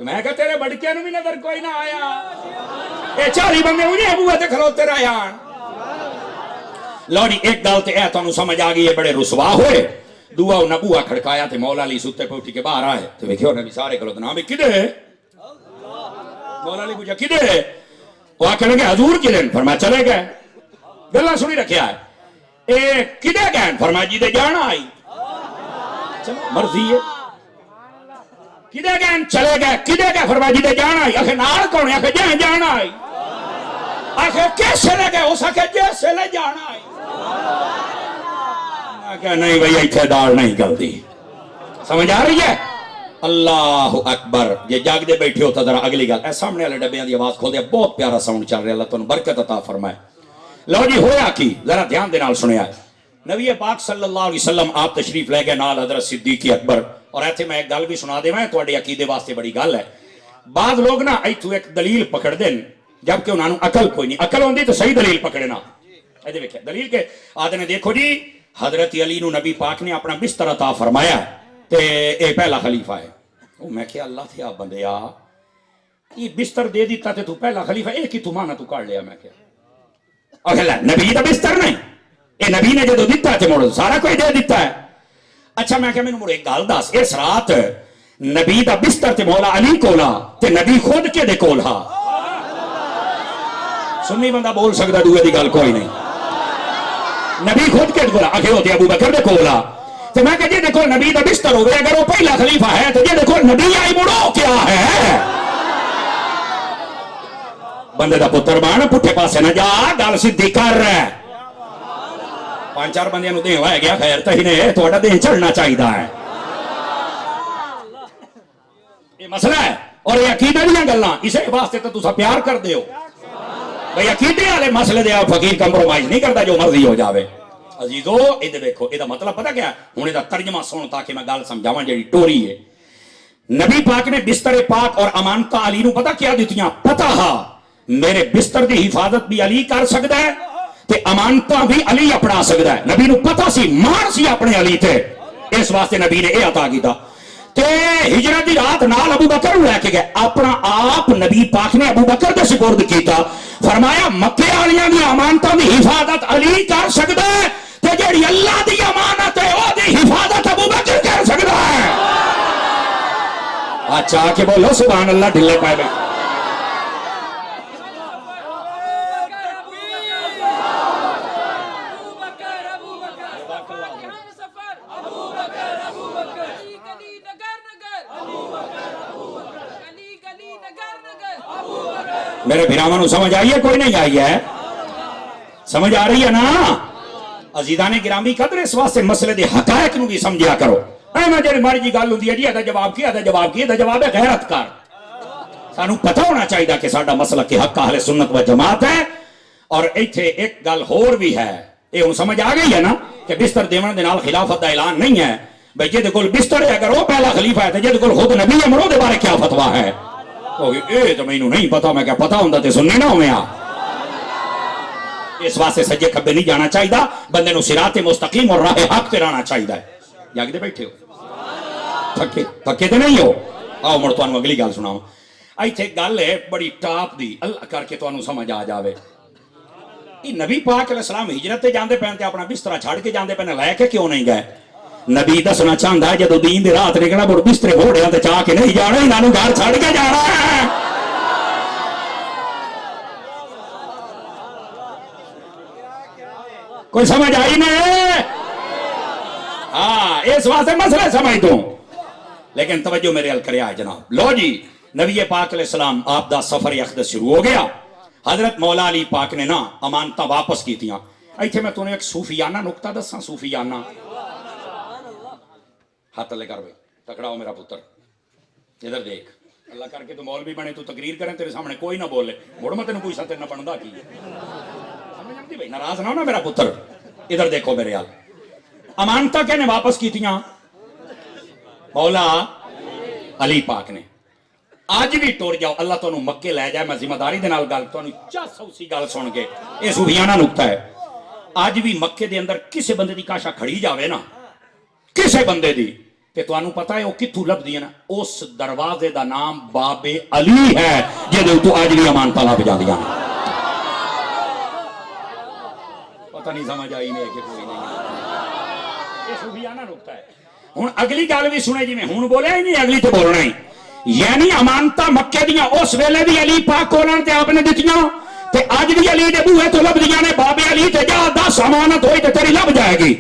میں کہا تیرے بڑکیاں نو بھی نظر کوئی نہ آیا. اے 40 بندے انہیں بوئے تے کھلوتے رہے ہیں. لو جی ایک گل تے اے تانوں سمجھ آ گئی ہے. بڑے رسوا ہوئے. دعا انہاں بوئا کھڑکایا تے مولا علی ستے پہ اٹھ کے باہر آئے تے ویکھو نبی سارے کھلوتے نا. کدے مولا علی پوچھا کدے؟ وہ آکھنے لگے حضور کدے؟ فرمایا چلے گئے. گلاں سنی رکھیا ہے. اے کدے گئے؟ فرمایا جی دے جانا آئی. چلو مرضی ہے. کدے گئے؟ چلے گئے. کدے گئے؟ فرمایا جی دے جانا آئی. آخر نال کون ہے؟ آخر جہاں جانا آئی. آخر کیسے لے گئے؟ اس آخر جیسے لے جانا آئی. کہ نہیں بھئی ایتھے دال نہیں گلدی. سمجھ آ رہی ہے؟ اللہ اکبر. یہ جاگ دے بیٹھے ہوتا ذرا اگلی گل. اے سامنے والے ڈبیاں دی آواز کھول دیا. بہت پیارا ساؤنڈ چل رہا ہے. اللہ تانوں برکت عطا فرمائے. لو جی ہویا کی ذرا دھیان دے نال سنیا ہے. نبی پاک صلی اللہ علیہ وسلم آپ تشریف لے گئے نال حضرت صدیق اکبر. اور ایتھے میں ایک گل بھی سنا دے میں تواڈے عقیدے واسطے بڑی گل ہے. بعض لوگ نا ایتھوں ایک دلیل پکڑ دین جبکہ انہاں نوں عقل کوئی نہیں. عقل ہوندی تو صحیح دلیل پکڑنا. اے دیکھیں دلیل کے آدھے نے دیکھو جی حضرت علی نو نبی پاک نے اپنا بستر عطا فرمایا تے اے پہلا خلیفہ ہے. او میں کہ اللہ تھیا بندیا یہ بستر دے دیتا تے تو پہلا خلیفہ اے کی تو مانا تو کاٹ لیا. میں کہ اگلا نبی دا بستر نہیں اے نبی نے جدو دیتا تے مڑ سارا کوئی دے دیتا ہے. اچھا میں کہ مینوں مڑ ایک گل دس. اس رات نبی دا بستر تے مولا علی کولا تے نبی خود کے دے کول ہا. سنی بندہ بول سکدا دوے دی گل کوئی نہیں. نبی خود کے کولا آخر ہوتے ابو بکر دے کولا. تو میں کہ جی دیکھو نبی دا بستر ہوئے اگر وہ پہلا خلیفہ ہے تو جی دیکھو نبی آئی مڑو کیا ہے. بندے دا پتر بان پٹھے پاسے نہ جا گل سدھی کر. 5-4 بندیاں نو دین لائے گیا خیر تہی نے تہاڈا دین چڑھنا چاہیے ہے. یہ مسئلہ ہے اور یہ عقیدے دیاں گلاں اسے واسطے تو تساں پیار کر دیو. بھئی عقیدے والے مسئلے دے فقیر کمپرومائز نہیں کرتا جو مرضی ہو جاوے. عزیزو ادھر دیکھو یہ مطلب پتہ کیا ہوں یہ ترجمہ سن تاکہ میں گل سمجھاواں جڑی ٹوری ہے. نبی پاک نے بستر پاک اور امانت علی نو پتہ کیا دتیاں. پتہ ہا میرے بستر دی حفاظت بھی علی کر سکدا ہے تے امانتاں بھی علی اپنا سکدا ہے. نبی نو پتہ سی مار سی اپنے علی تے اس واسطے نبی نے یہ عطا کیتا. تے ہجرت دی رات نال ابو بکر لے کے گئے. اپنا آپ نبی پاک نے ابو بکر دے سپرد کیتا. فرمایا مکے والیاں دی امانتاں دی حفاظت علی کر سکدا ہے تے جڑی اللہ دی امانت ہے او دی حفاظت ابو بکر کر سکدا ہے. اچھا کہ بولو سبحان اللہ ڈھلے پائے بیٹھے. میرے بھراواں نوں سمجھ آئی ہے کوئی نہیں آئی ہے؟ سمجھ آ رہی ہے نا؟ عزیزان گرامی قدر اس واسطے مسئلے دے حقائق نوں بھی سمجھیا کرو. میں جڑی ماری جی گل ہوندی ہے جی دا جواب کی دا جواب ہے غیرت کار. سانو پتہ ہونا چاہیے کہ ساڈا مسلک کے حق اہل سنت و جماعت ہے. اور ایتھے ایک گل ہور بھی ہے, یہ ہن سمجھ آ گئی ہے نا کہ بستر دیون دے نال خلافت دا اعلان نہیں ہے بھئی جے دے کول بستر ہے اگر وہ پہلا خلیفہ ہے تے جے دے کول خود نبی ہے مرو دے بارے کیا فتویٰ ہے؟ اے تو مینوں نہیں پتا. میں کیا پتا ہوندا تے سننے نہ ہویا. اس واسطے سجے کھبے نہیں جانا چاہیے, بندے نو صراط مستقیم اور راہ حق تے رہنا چاہیے. جاگدے بیٹھے ہو پکے تے نہیں ہو؟ آؤ مڑ تانوں اگلی گل سناواں. ایتھے گل ہے بڑی ٹاپ دی, اللہ کر کے تانوں سمجھ آ جاوے. یہ نبی پاک علیہ السلام ہجرت تے جاندے پین تے اپنا بستر چھڑ کے جاندے پین, لے کے کیوں نہیں گئے؟ نبی دسنا چاہندا ہے جدوں دین دی رات نکلنا مڑ بسترے گھوڑیاں تے چاہ کے نہیں جانا, انہاں نوں گھر چھڑ کے جانا ہے. کوئی سمجھ آئی نہیں؟ ہاں اس واسطے مسئلہ سمجھ دوں. لیکن توجہ میرے ال کریا ہے جناب. لو جی نبی پاک علیہ السلام آپ دا سفر اقدس شروع ہو گیا. حضرت مولا علی پاک نے نا امانتاں واپس کیتیاں. ایتھے میں توں ایک صوفیانہ نکتہ دساں. صوفیانہ ہاتھ لے کر بھائی تکڑا ہو میرا پتر, ادھر دیکھ. اللہ کر کے تو مولوی بنے تو تقریر کریں تیرے سامنے کوئی نہ بولے, مڑ میں تینوں پوچھا تیرے نہ بندا کی. سمجھ آندی بھائی, ناراض نہ ہونا میرا پتر. ادھر دیکھو میرے حال, امانتاں کہنے واپس کیتیاں مولا علی پاک نے. آج بھی ٹور جاؤ اللہ تانوں مکے لے جائے, میں ذمہ داری دے نال گل تانوں چس اسی گل سن کے, یہ صوفیانہ نکتہ ہے. آج بھی مکے دے اندر کسے بندے دی کاشا کھڑی جاوے نا, کسے بندے دی, تے تانوں پتہ ہے وہ کتھوں لبدی ہے نا, اس دروازے دا نام باب علی ہے جے تو آج بھی امانتاں لب جاندیاں. پتہ نہیں سمجھ آئی نہیں کہ کوئی نہیں. یہ صوفیانہ نکتہ ہے. ہن اگلی گل بھی سنے جی میں ہن بولے نہیں, اگلی تے بولنا ہی. یعنی امانتاں مکے دیاں اس ویلے بھی علی پاک کولن تے آپ نے دتیاں تے اج بھی علی دے بوئے تو لب دیاں نے. باب علی تے جا 10 امانت ہوئی تے تیری لب جائے گی.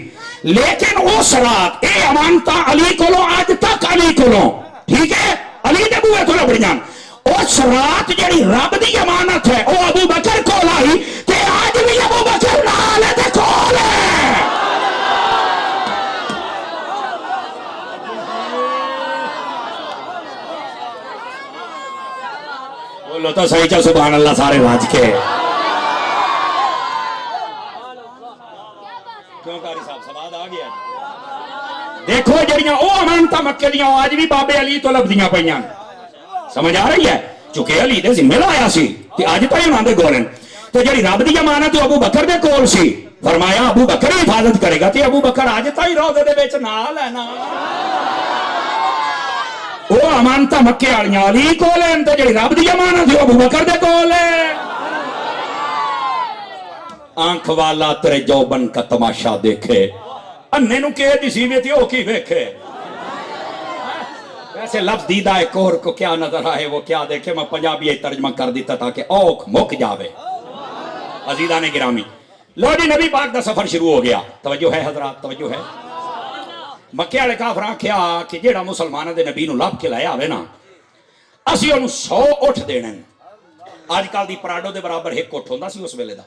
لیکن اس رات اے امانتاں علی کولوں اج تک علی کولوں, ٹھیک ہے, علی دے بوئے تو لب دیاں. اس رات جڑی رب دی امانت ہے او ابو بکر کول آئی تے اج بھی ابو بکر نال تے کول ہے. بولو تو صحیح چا سبحان اللہ سارے راج کے. کیوں قاری صاحب سواد آ گیا؟ دیکھو جڑیاں او امانتاں مکے دیاں آج بھی بابے علی تو لبدیاں پیاں. سمجھ آ رہی ہے؟ چونکہ علی دے ذمہ لایا سی تے اج تک انہاں دے گولن. تے جڑی رب دی امانت ابو بکر دے کول سی, فرمایا ابو بکر حفاظت کرے گا. تے ابو بکر اج تک روضے دے وچ نال ہے نا. وہ امانتاں مکے والیاں علی کول ہیں تے جڑی رب دی امانت ہے ابو بکر دے کول ہے. آنکھ والا تیرے جوبن کا تماشا دیکھے, اننے نو کہ دسی میں تے او کی ویکھے. ویسے لفظ دیدہ ایک اور کو کیا نظر آئے وہ کیا دیکھے. میں پنجابی ترجمہ کر دیتا تاکہ اوکھ مک جاوے. عزیزان گرامی, لو جی نبی پاک دا سفر شروع ہو گیا. توجہ ہے حضرات, توجہ ہے. مکے والے کافراں کیا کہ جیڑا مسلماناں دے نبی نو لب کے لایا ہوئے نا, اسی انہوں 100 اٹھ دینے. آج کل دی پراڈو دے برابر ایک اٹھ ہوندا سی اس ویلے دا.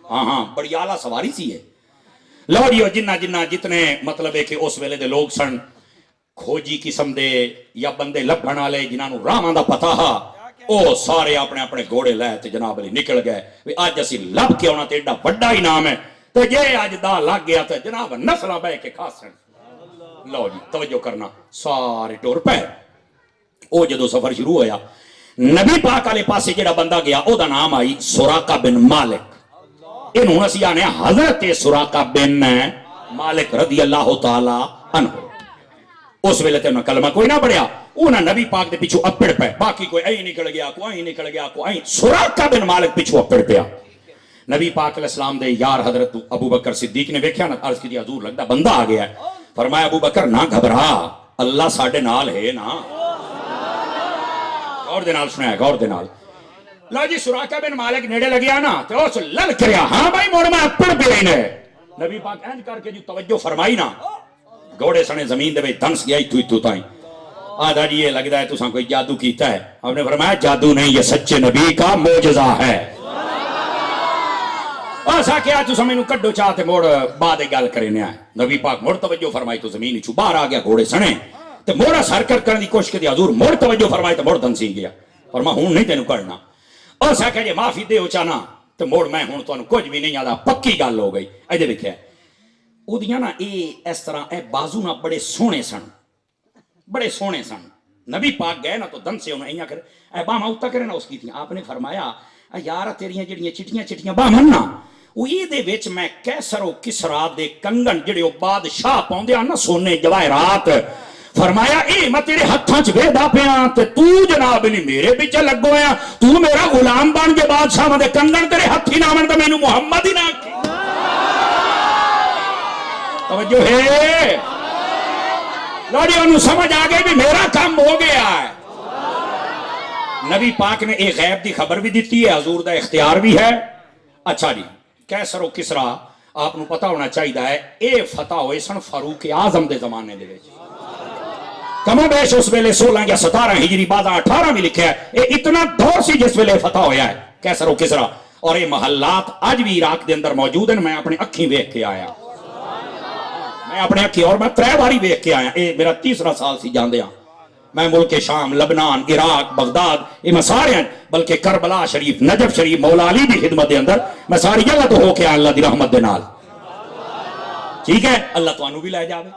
ہاں بڑی اعلیٰ سواری سی ہے. لو جی جنہ جتنے مطلب ہے کہ اس ویلے دے لوگ سن کھوجی قسم دے یا بندے لبھن والے جنہاں نوں راہاں دا پتہ ہا, او سارے اپنے اپنے گھوڑے لے تے جناب علی نکل گئے. اج اسی لب کے آنا تے ایڈا بڑا انعام ہے, تے جے اج دا لگ گیا تے جناب نسلاں بہ کے کھاسن. لو جی توجہ کرنا, سارے ٹور پے. او جدو سفر شروع ہویا, نبی پاک والے پاسے جڑا بندہ گیا او دا نام آئی سراقہ بن مالک. انہوں اسی آنے حضرت سراقہ بن مالک رضی اللہ تعالی عنہ. اس ویلے تے انہوں کلمہ کوئی نہ پڑھیا, انہوں نبی پاک دے پیچھو اپڑ پہ, باقی کوئی این نکل گیا, کوئی نکل گیا, کوئی. سراقہ بن مالک پیچھو اپڑ پیا. نبی پاک علیہ السلام دے یار حضرت ابو بکر صدیق نے ویکھیا نا, عرض کی حضور لگدا بندہ آ گیا ہے. فرمایا ابو بکر نہ گھبرا, اللہ ساڈے نال ہے نا. غور دے نال سنیا, غور دے نال. لو جی سراقہ بن مالک نیڑے لگیا نا تے اس لل کریا, ہاں بھائی موڑ میں اپڑ پیا نے. نبی پاک اینج کر کے جو توجہ فرمائی نا, گھوڑے سنے زمین دے وچ دنس گیا ایتھوں تائیں. آدھا جی یہ لگتا ہے تساں کوئی جادو کیتا ہے. آپ نے فرمایا جادو نہیں، یہ سچے نبی کا معجزہ ہے. ایسا کیا تساں مینوں کڈو چاہتے موڑ بعد گل کرنے آئے. نبی پاک مڑ توجہ فرمائی تو زمین چوں باہر آ گیا گھوڑے سنے تے موڑا حرکت کرنے دی کوشش کی. حضور مڑ توجہ فرمائی تو مڑ دنسی گیا. فرما ہوں نہیں تینوں کرنا. ایسا کہ جی معافی دے چاہنا تو موڑ میں ہوں تانوں کچھ بھی نہیں آدا. پکی گل ہو گئی. اے ویکھیا اودیاں نا اس طرح اے بازو نا بڑے سونے سن، بڑے سونے سن. نبی پاک گئے نا تو دن سے انہیں کر اے باہم اوتا کرے نا اس کی تھی. آپ نے فرمایا یار تیریاں جڑیاں چٹیاں چٹیاں باہم نا وہ یہ دے وچ میں کیسر و کسرا دے کنگن جڑے او بادشاہ پاؤندے نا سونے جواہرات. فرمایا اے میں تیرے ہتھاں چ ویکھدا پیاں تے تو جناب نہیں میرے وچ لگو ہویا. تو میرا غلام بن کے بادشاہ دے کنگن تیرے ہتھی نہ آون تے مینوں محمد ہی نہ آکھی. توجہ ہے لوڑی انہوں سمجھ آ گئی بھی میرا کام ہو گیا ہے. نبی پاک نے ایک غیب دی خبر بھی دیتی ہے، حضور دا اختیار بھی ہے. اچھا جی کیسر و کسرا آپ نو پتا ہونا چاہیے ہے اے فتح ہوئے سن فاروق اعظم دے زمانے دے وچ. کم و بیش اس ویلے 16 یا 17 ہجری بعد 18 بھی لکھا ہے. اے اتنا دور سی جس ویلے فتح ہویا ہے کیسر و کسرا. اور یہ محلات اج بھی عراق دے اندر موجود ہیں. میں اپنی اکھیں ویکھ کے آیا، میں اپنے اکھی اور میں 3 باری ویکھ کے آیا. اے میرا 3را سال سی جاندے ہاں. میں ملک شام، لبنان، عراق، بغداد یہ میں سارے ہیں، بلکہ کربلا شریف، نجف شریف، مولا علی دی خدمت دے اندر میں ساری جگہ تو ہو کے آیا اللہ دی رحمت دے نال. ٹھیک ہے اللہ تو انہوں بھی لے جاوے.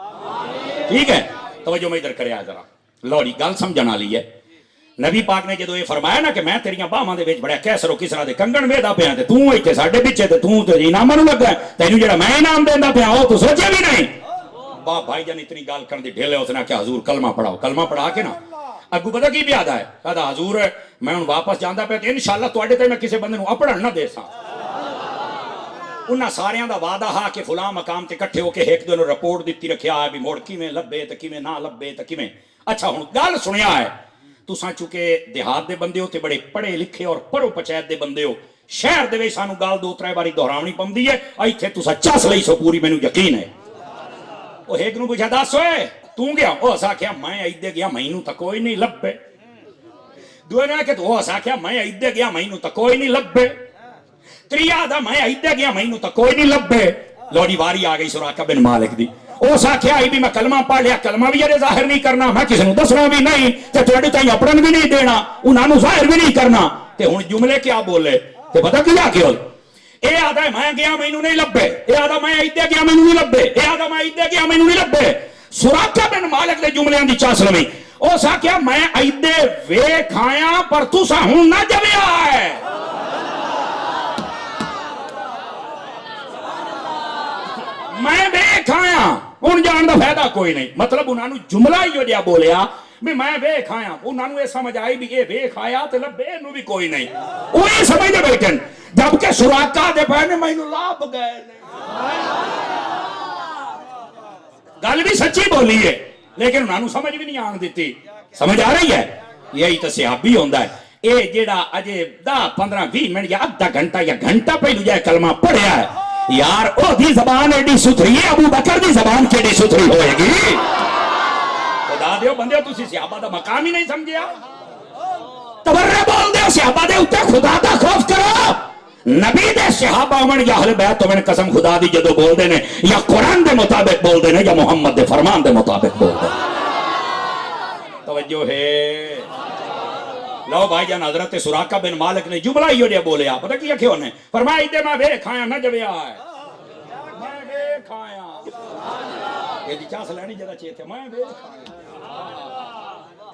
ٹھیک ہے توجہ میں ادھر کرے آ ذرا لوڑی گل سمجھنا لی ہے. نبی پاک نے جدو یہ فرمایا نا کہ میں تیریاں باہماں دے وچ بڑا کیسر و کسرا دے کنگن ویدا پیا تے تو ایتھے ساڈے پیچھے تے تو انعام نوں لگا تینوں جڑا میں انعام دیندا پیا او تو سوچیا بھی نہیں. باپ بھائی جان اتنی گال کرن دی ڈھیلے اس نے کہ حضور کلمہ پڑھاؤ. کلمہ پڑھا کے نا اگو پتہ کی پیادا ہے کہدا حضور میں ہن واپس جاندا پیا تے انشاءاللہ تواڈے تے میں کسے بندے نوں اپڑھن نہ دے ساں. انہاں ساریاں دا وعدہ ہا کہ فلاں مقام تے کٹھے ہو کے ایک دن رپورٹ دتی رکھیا ہے بھی موڑ کیویں لبے تے کیویں نہ لبے تے کیویں. اچھا ہن گل سنیا ہے تساں چونکہ دیہات دے بندے ہو تے بڑے پڑھے لکھے اور پڑھو پچیت دے بندے ہو. شہر دے وچ سانوں گل 2-3 باری دہراونی پوندی ہے. ایتھے تساں چس لئی سو پوری مینوں یقین ہے. وہ ایک نو پوچھا دس ہوئے تو گیا وہ اسا کیا میں ایدے گیا مینوں تے کوئی نہیں لبے. دوے نے کہ تو اسا کیا میں ایدے گیا مینوں تے کوئی نہیں لبے. تریا دا میں ایدے گیا مینوں تے کوئی نہیں لبے. لوڑی واری آ گئی سراقہ بن مالک دی. اس آخیا بھی میں کلمہ پڑھ لیا، کلمہ بھی جڑے ظاہر نہیں کرنا، میں کسی نے دسنا بھی نہیں تے تواڈے تائیں اپڑن بھی نہیں دینا، انہاں نوں ظاہر بھی نہیں کرنا. تے ہن جملے کیا بولے تے پتہ کیا کہ اے آدھا میں گیا مینوں نہیں لبے، اے آدھا میں ایدے گیا مینوں نہیں لبے، اے آدھا میں ایدے گیا مینوں نہیں لبے. سراقہ بن مالک دے جملیاں دی چاس لوی. اس آخیا میں ایدے ویکھ آیا پر تساں ہن نہ جویا ہے. میں ویکھ آیا ہن جان دا فائدہ کوئی نہیں. مطلب انہاں نوں جملہ ہی جہا بولیا بھی میں ویکھ آیا. انہاں نوں یہ سمجھ آئی بھی یہ ویکھ آیا تے لبے نوں بھی کوئی نہیں. وہ یہ سمجھدے بیٹھن جبکہ سراقہ دے پے نے مینوں لب گئے. گل بھی سچی بولی ہے لیکن انہاں نوں سمجھ بھی نہیں آن دیتی. سمجھ آ رہی ہے؟ یہی تو صحابی ہوندا ہے. اے جیڑا اجے 10-15-20 منٹ یا آدھا گھنٹہ یا گھنٹہ پہلو جائے کلمہ پڑھیا ہے یار او دی زبان ایڈی ستھری ہے، ابو بکر دی زبان کیڑی ستھری ہوئے گی. خدا دیو بندے تسی صحابہ دا مقام ہی نہیں سمجھیا. تورے بول دیو صحابہ دے اوتے خدا دا خوف کرو. نبی دے صحابہ من یا اہل بیت من قسم خدا دی جدو بول دے نے یا قرآن دے مطابق بول دے نے یا محمد دے فرمان دے مطابق بول دے. توجہ ہے لو بھائی جان. حضرت سراقہ بن مالک نے جملہ ہی جو بولیا پتہ کیا کہ انہیں فرمایا ایدے میں ویکھ آیا نہ جویا ہے. میں ویکھ آیا یہ دی چاس لینی جدہ چیتے میں ویکھ آیا.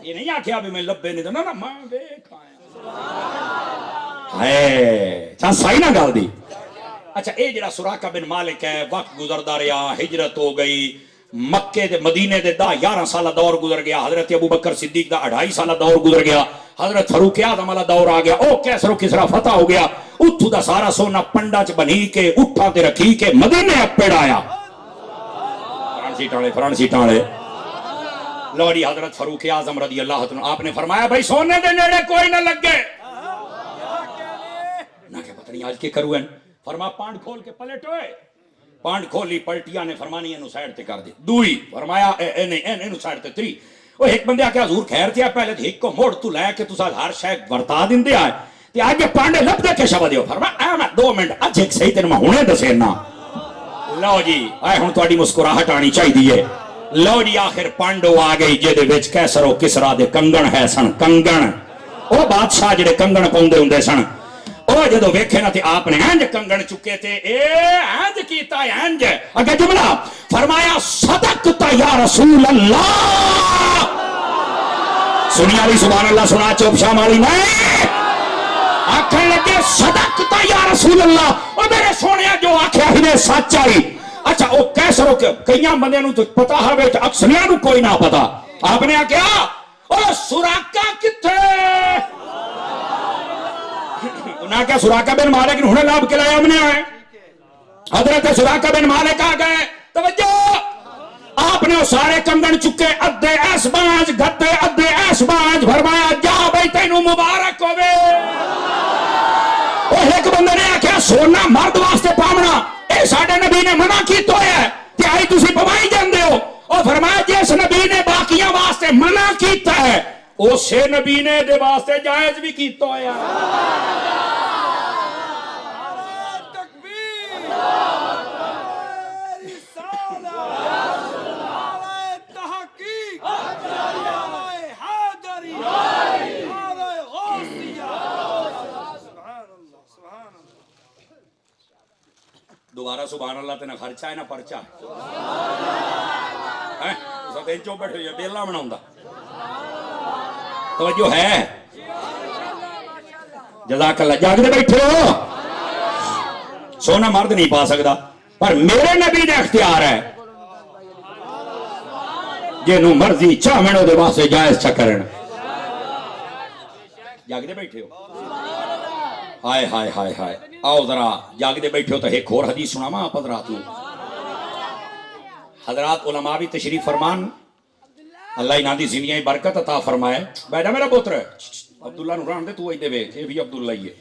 یہ نہیں آکھیا بھی میں لبے نہیں دینا نا میں ویکھ آیا ہے. چاس سائی نہ گال دی. اچھا اے جڑا سراقہ بن مالک ہے وقت گزردہ رہا، ہجرت ہو گئی، مکے دے مدینے دے 10-11 سالہ دور گزر گیا. حضرت ابو بکر صدیق دا 2.5 سالہ دور گزر گیا. حضرت فاروق اعظم والا دور آ گیا. او کیسر و کسرا فتح ہو گیا. اتھو دا سارا سونا پنڈا چ بنی کے اٹھا تے رکھی کے مدینے پیڑایا. فرانسی ٹالے لوڑی حضرت فاروق اعظم رضی اللہ عنہ آپ نے فرمایا بھائی سونے دے نیڑے کوئی نہ لگے. نہ کہ پتہ نہیں آج کے کرو ہیں. فرما پانڈ کھول کے پلٹ ہوئے. پانڈ کھولی پلٹیا نے فرمانی اینو سائڈ تے کر دی. دوئی فرمایا اینو سائڈ تے تری وہ ایک بندے آکے حضور خیر تھیا پہلے تو ایک کو موڑ تو لے کے تسا ہر شے ورتا دیندے آئے تے اج پانڈے لب دے کے شبد دیو فرمایا اے میں 2 منٹ اج ایک صحیح تین میں ہنے دسینا لو جی اے ہن تہاڈی مسکراہٹ آنی چاہیے لو جی آخر پانڈو آ گئی جے دے وچ کیسر و کسرا دے کنگن ہے سن کنگن او بادشاہ جڑے کنگن پاؤندے ہوندے سن او جدو ویکھے نا تے آپ نے انج کنگن چکے تھے اے انج کیتا ہے انج اگے جملہ فرمایا صدقتا یا رسول اللہ سنی علی سبحان اللہ سنا چوب شام علی نہیں آکھن لگے صدقتا یا رسول اللہ او میرے سونیا جو آکھیا ہی نے سچ آئی اچھا او کیسر ہو کے کئیاں بندیاں نوں تو پتہ ہوے تے اکثریاں نوں کوئی نہ پتہ آپ نے کیا او سراقہ کتھے نہ کیا سراقہ بن مالک نے ہنے لاب کے لائے ہم نے آئے حضرت سراقہ بن مالک آ گئے توجہ آپ نے وہ سارے کنگن چکے ادھے ایس بانج گھتے ادھے ایس بانج فرمایا جا بھائی تینوں مبارک ہوئے وہ ایک بندے نے آکھیا سونا مرد واسطے پامنا اے ساڑھے نبی نے منع کی تو ہے کہ آئی تُسی پوائی جاندے ہو اور فرمایا جس نبی نے باقیاں واسطے منع کیتا ہے اسے نبی نے دے واسطے جائز بھی کیتا ہے دوبارہ سبحان اللہ تے نہ خرچہ ہے نہ پرچہ ہے سب چو بیٹھے ہوئے بیلا بناؤں دا توجہ ہے جزاک اللہ جاگ دے بیٹھے ہو سونا مرد نہیں پا سکتا پر میرے نبی دے اختیار ہے جنہوں مرضی چاہمنوں دے واسطے جائز چکرن جاگ دے بیٹھے ہو ہائے ہائے ہائے ہائے آؤ ذرا جاگ دے بیٹھے ہو تو ایک اور حدیث سنا ماں آپ حضرات لوں حضرات علماء بھی تشریف فرمان اللہ انہاں دی زندگیاں برکت عطا فرمائے بیٹھا میرا پوتر ہے عبداللہ نوران دے تو وہی دے بے یہ بھی عبداللہ ہی ہے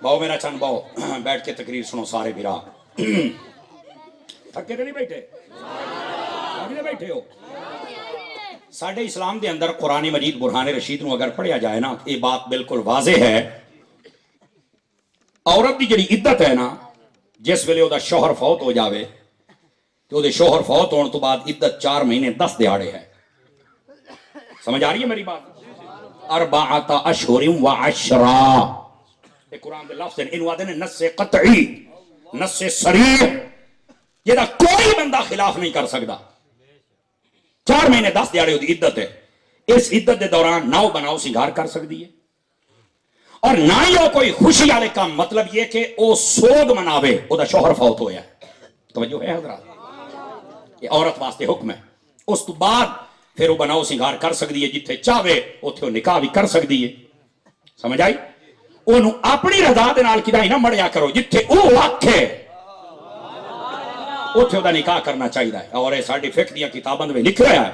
باؤ میرا چند باؤ بیٹھ کے تقریر سنو سارے بھرا تھکے نہیں بیٹھے جاگ دے بیٹھے ہو ساڑھے اسلام دے اندر قرآن مجید برہان رشید نو اگر پڑھیا جائے نا یہ بات بالکل واضح ہے عورت دی جڑی عدت ہے نا جس ویلے او دا شوہر فوت ہو جاوے تو دے شوہر فوت ہونے تو بعد عدت 4 مہینے 10 دیہاڑے ہے سمجھ آ رہی ہے میری بات اربعۃ اشہر و عشرا یہ قرآن دے لفظ ہیں انہوں آدھے نے نص قطعی نص صریح یہ دا کوئی بندہ خلاف نہیں کر سکتا 4 مہینے 10 دیہاڑے ہوتی عدت ہے اس عدت دے دوران ناؤ بناؤ سنگار کر سکتی ہے اور نہ ہی وہ کوئی خوشی والے کام مطلب یہ کہ وہ سوگ مناوے وہ دا شوہر فوت ہویا ہے توجہ ہے حضرات یہ عورت واسطے حکم ہے اس تو بعد پھر وہ بناؤ سنگار کر سکتی ہے جتھے چاہے اتھے وہ نکاح بھی کر سکتی ہے سمجھ آئی انہوں اپنی رضا دے نال کدائی نہ مڑیا کرو جتھے وہ آکھے اتھے دا نکاح کرنا چاہیے اور یہ ساڑھی فقہ دیا کتابوں میں لکھ رہا ہے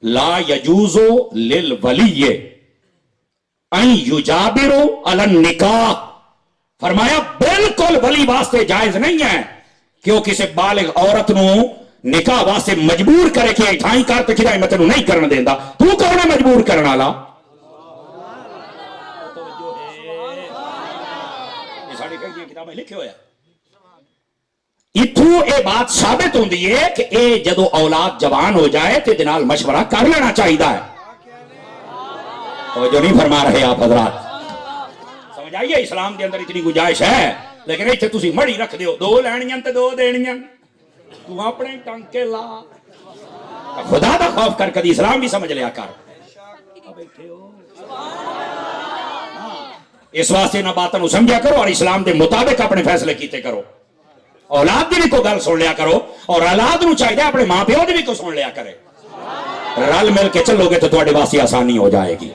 لا یجوزو للولی ان یجابرو علی النکاح فرمایا بالکل ولی واسطے جائز نہیں ہے کہ وہ کسی بالغ عورت نو نکاح واسطے مجبور کرے کہ ٹھائیں کار تے کھدائی میں تینوں نہیں کرنا دیندا تو کون ہے مجبور کرنا لا یہ ساڑھی فقہ دیا کتابیں لکھے ہویا اتھو اے بات ثابت ہوں دی ہے کہ اے جدو اولاد جوان ہو جائے تے دنال مشورہ کر لینا چاہیے ہے توجہ نہیں فرما رہے آپ حضرات سمجھ آئیے اسلام دے اندر اتنی گنجائش ہے لیکن ایتھے تسی مڑی رکھ دیو 2 لینیاں تے 2 دینیاں تو اپنے ٹانکے لا خدا دا خوف کر کدی اسلام بھی سمجھ لیا کر اس واسطے نہ باتوں سمجھا کرو اور اسلام دے مطابق اپنے فیصلے کیتے کرو اولاد دی بھی کوئی گل سن لیا کرو اور اولاد نو چاہیے اپنے ماں پیو دی بھی کوئی سن لیا کرے رل مل کے چلو گے تو تواڈے واسطے آسانی ہو جائے گی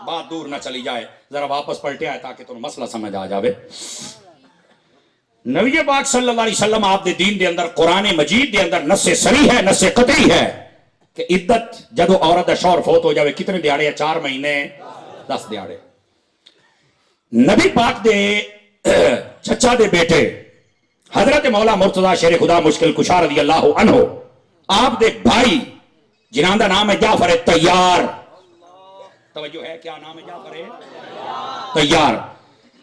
بات دور نہ چلی جائے ذرا واپس پلٹے آئے تاکہ تمہیں مسئلہ سمجھ آ جاوے نبی پاک صلی اللہ علیہ وسلم آپ دے دین دے اندر قرآن مجید دے اندر نص صریح ہے نص قطعی ہے کہ عدت جدو عورت دا شوہر فوت ہو جاوے کتنے دیہاڑے 4 مہینے 10 دیہاڑے نبی پاک دے چچا دے بیٹے حضرت مولا مرتضی شیر خدا مشکل کشا رضی اللہ عنہ آپ دے بھائی جنہاں دا نام ہے جعفر تیار. توجہ ہے کیا نام ہے جعفر تیار؟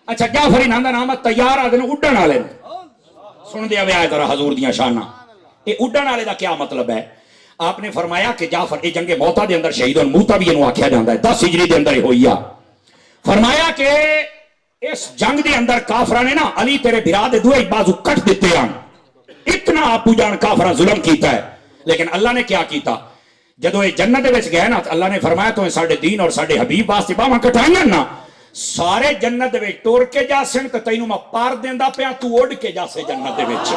اچھا جعفر انہاں دا نام ہے تیار آدھے اڈن والے. سن دیا ویا ذرا حضور دیاں شاناں. یہ اڈن والے دا کیا مطلب ہے؟ آپ نے فرمایا کہ جعفر یہ جنگ موتا دے اندر شہید ہوئے، موتا بھی انہوں آکھیا جاندہ ہے 10 ہجری دے اندر ہوئی ہے. فرمایا کہ اس جنگ دے اندر کافرہ نے نا علی تیرے بھرا دے دوئے بازو کٹ دیتے ہیں. اتنا آپو جان کافرہ ظلم کیتا ہے. لیکن اللہ نے کیا کیتا؟ جدو یہ جنت دے وچ گئے نا اللہ نے فرمایا تو ساڈے دین اور ساڈے حبیب واسطے باواں کٹائیاں نا سارے جنت دے وچ ٹور کے جا سن تے تینوں میں پار دیندا پیا تو اڑ کے جا سے جنت دے وچ.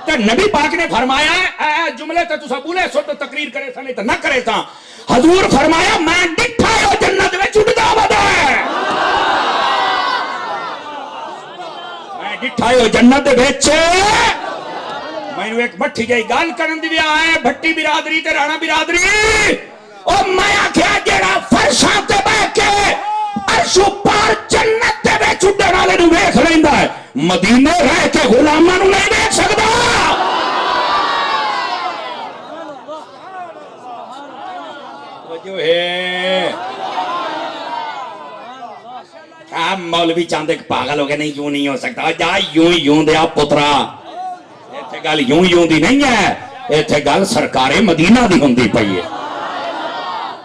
تے نبی پاک نے فرمایا اے جملے تے تساں بولے سو تے تقریر کرے سا نہیں تے نہ کرے سا. حضور فرمایا میں ڈٹھا ہو جنت وچ اڑدا ودا ہے. میں ڈٹھا ہو جنت دے وچ. میں ایک بٹھی جائی گال کرن دی آئے بھٹی برادری تے رانا برادری او میں آکھیا جیڑا فرشاں تے بیٹھ کے عرش پار جنت تے وچ اڈن والے نوں ویکھ لیندا ہے مدینے رہ کے غلاماں نوں نہیں ویکھ سکدا. توجہ ہے آپ مولوی چاندے پاگل ہو گئے نہیں یوں نہیں ہو سکتا. جا یوں دیا پترا ایتھے گل یوں دی نہیں ہے. ایتھے گل سرکار مدینہ دی ہوندی پئی ہے.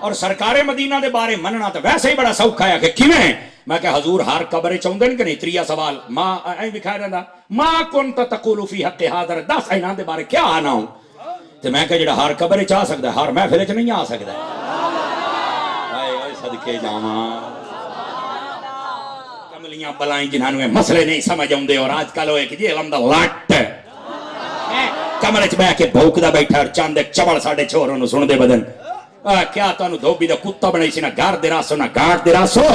اور سرکار مدینہ دے بارے مننا تو ویسے ہی بڑا سوکھا ہے کہ کیویں. میں کہ حضور ہر قبر چاہندے نے کہ نہیں. تریا سوال ماں ایں لکھایا رہندا ماں کنت تقول فی حق حاضر. دس انہاں دے بارے کیا آنا ہوں. تے میں کہ جڑا ہر قبر چ آ سکدا ہے ہر محفل وچ نہیں آ سکدا. ہائے اوئے صدکے جاواں کملیاں بلائیں جنہاں نوں مسئلے نہیں سمجھ اوندے. اور آج کل ہوئے کہ جی علم دا لٹ کمرے چ بیٹھ کے بھوکدا بیٹھا اور چاند چبل ساڈے چھوروں نوں سن دے بدن. کیا تانوں دھوبی دا کتا بنائی سی نہ گھر دے راسو نہ گاٹ دے راسو.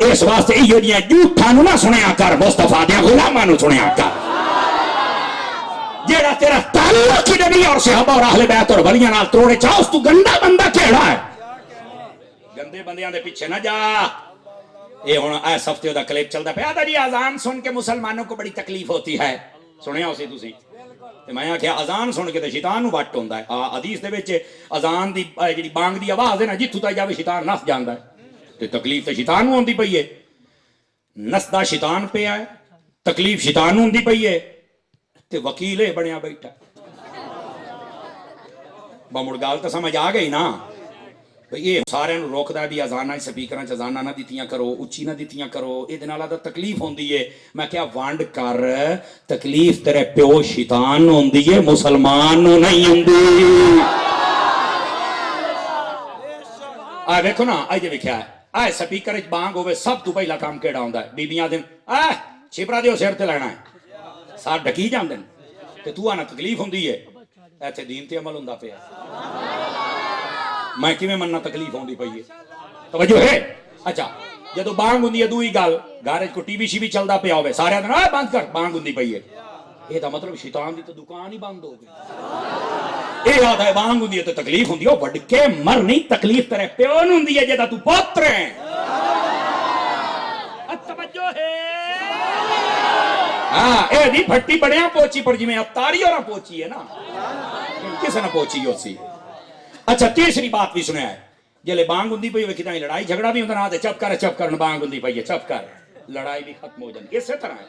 اس واسطے ایو جیاں جھوٹاں نوں نہ سنیا کر مصطفیٰ دیاں غلاماں نوں سنیا کر. جیڑا تیرا تعلق ہی نبی اور صحابہ اور اہل بیت اور ولیاں نال توڑے چا اس تو گندا بندہ کیڑا ہے. گندے بندیاں دے پیچھے نہ جا. یہ ہن اس ہفتے دا کلپ چلدا پیا تھا جی اذان سن کے مسلمانوں کو بڑی تکلیف ہوتی ہے. سنیا اسی تسی تے میں آکھیا اذان سن کے تے شیطان نوں وٹ ہوندا ہے. حدیث دے وچ اذان دی جڑی بانگ دی آواز ہے نا جتھوں تک جاوے شیطان نس جاندا ہے. تے تکلیف تے شیطان نوں ہوندی پئی ہے. نسدا شیطان پیا ہے تکلیف شیطان نوں ہوندی پئی ہے تے وکیل اے بنیا بیٹھا. بمڑ گال تے سمجھ آ گئی نا. یہ سارے نوں روکدا ہے بھی اذاناں سپیکراں چ اذاناں نہ دتیاں کرو اچھی نہ دتیاں کرو. اے دے نال دا تکلیف ہوندی ہے. میں کہیا وانڈ کر تکلیف تیرے پیو شیطان نوں ہوندی ہے مسلمان نوں نہیں ہوندی. آ ویکھو نا اے جے ویکھیا ہے آ سپیکر وچ بانگ ہوے سب تو پہلا کام کیڑا ہوندا ہے بیبییاں دے چھپرا دیو سر تے لینا ہے سار ڈکی جاندے تے تو آنا تکلیف ہوندی ہے. ایتھے دین تے عمل ہوندا پیا. میں کیویں مننا تکلیف ہوندی پئی ہے. توجہ ہے. اچھا جدو بانگ ہوندی ہے دوئی گل گھر وچ کوئی ٹی وی شی بھی چلدا پیا ہوے سارے آندے اے بند کر بانگ ہوندی پئی ہے. اے دا مطلب شیطان دی تے دکان ہی بند ہو گئی. اے یاد ہے بانگ ہوندی ہے تے تکلیف ہوندی ہے. وڈ کے مر نہیں تکلیف تیرے پیو نوں ہوندی ہے جدا تو پتر ہے. توجہ ہے. ہاں اے دی پھٹی بڑیاں پوچی پر جویں اتاری اور پوچی ہے نا کسے نہ پوچی ہوسی. اچھا تیسری بات بھی سنیا ہے جلے بانگ ہوندی پئی ہوے کتاں لڑائی جھگڑا بھی ہوندا نا تے چپ کر بانگ ہوندی پئی ہے چپ کر لڑائی بھی ختم ہو جاندی. اسی طرح ہے.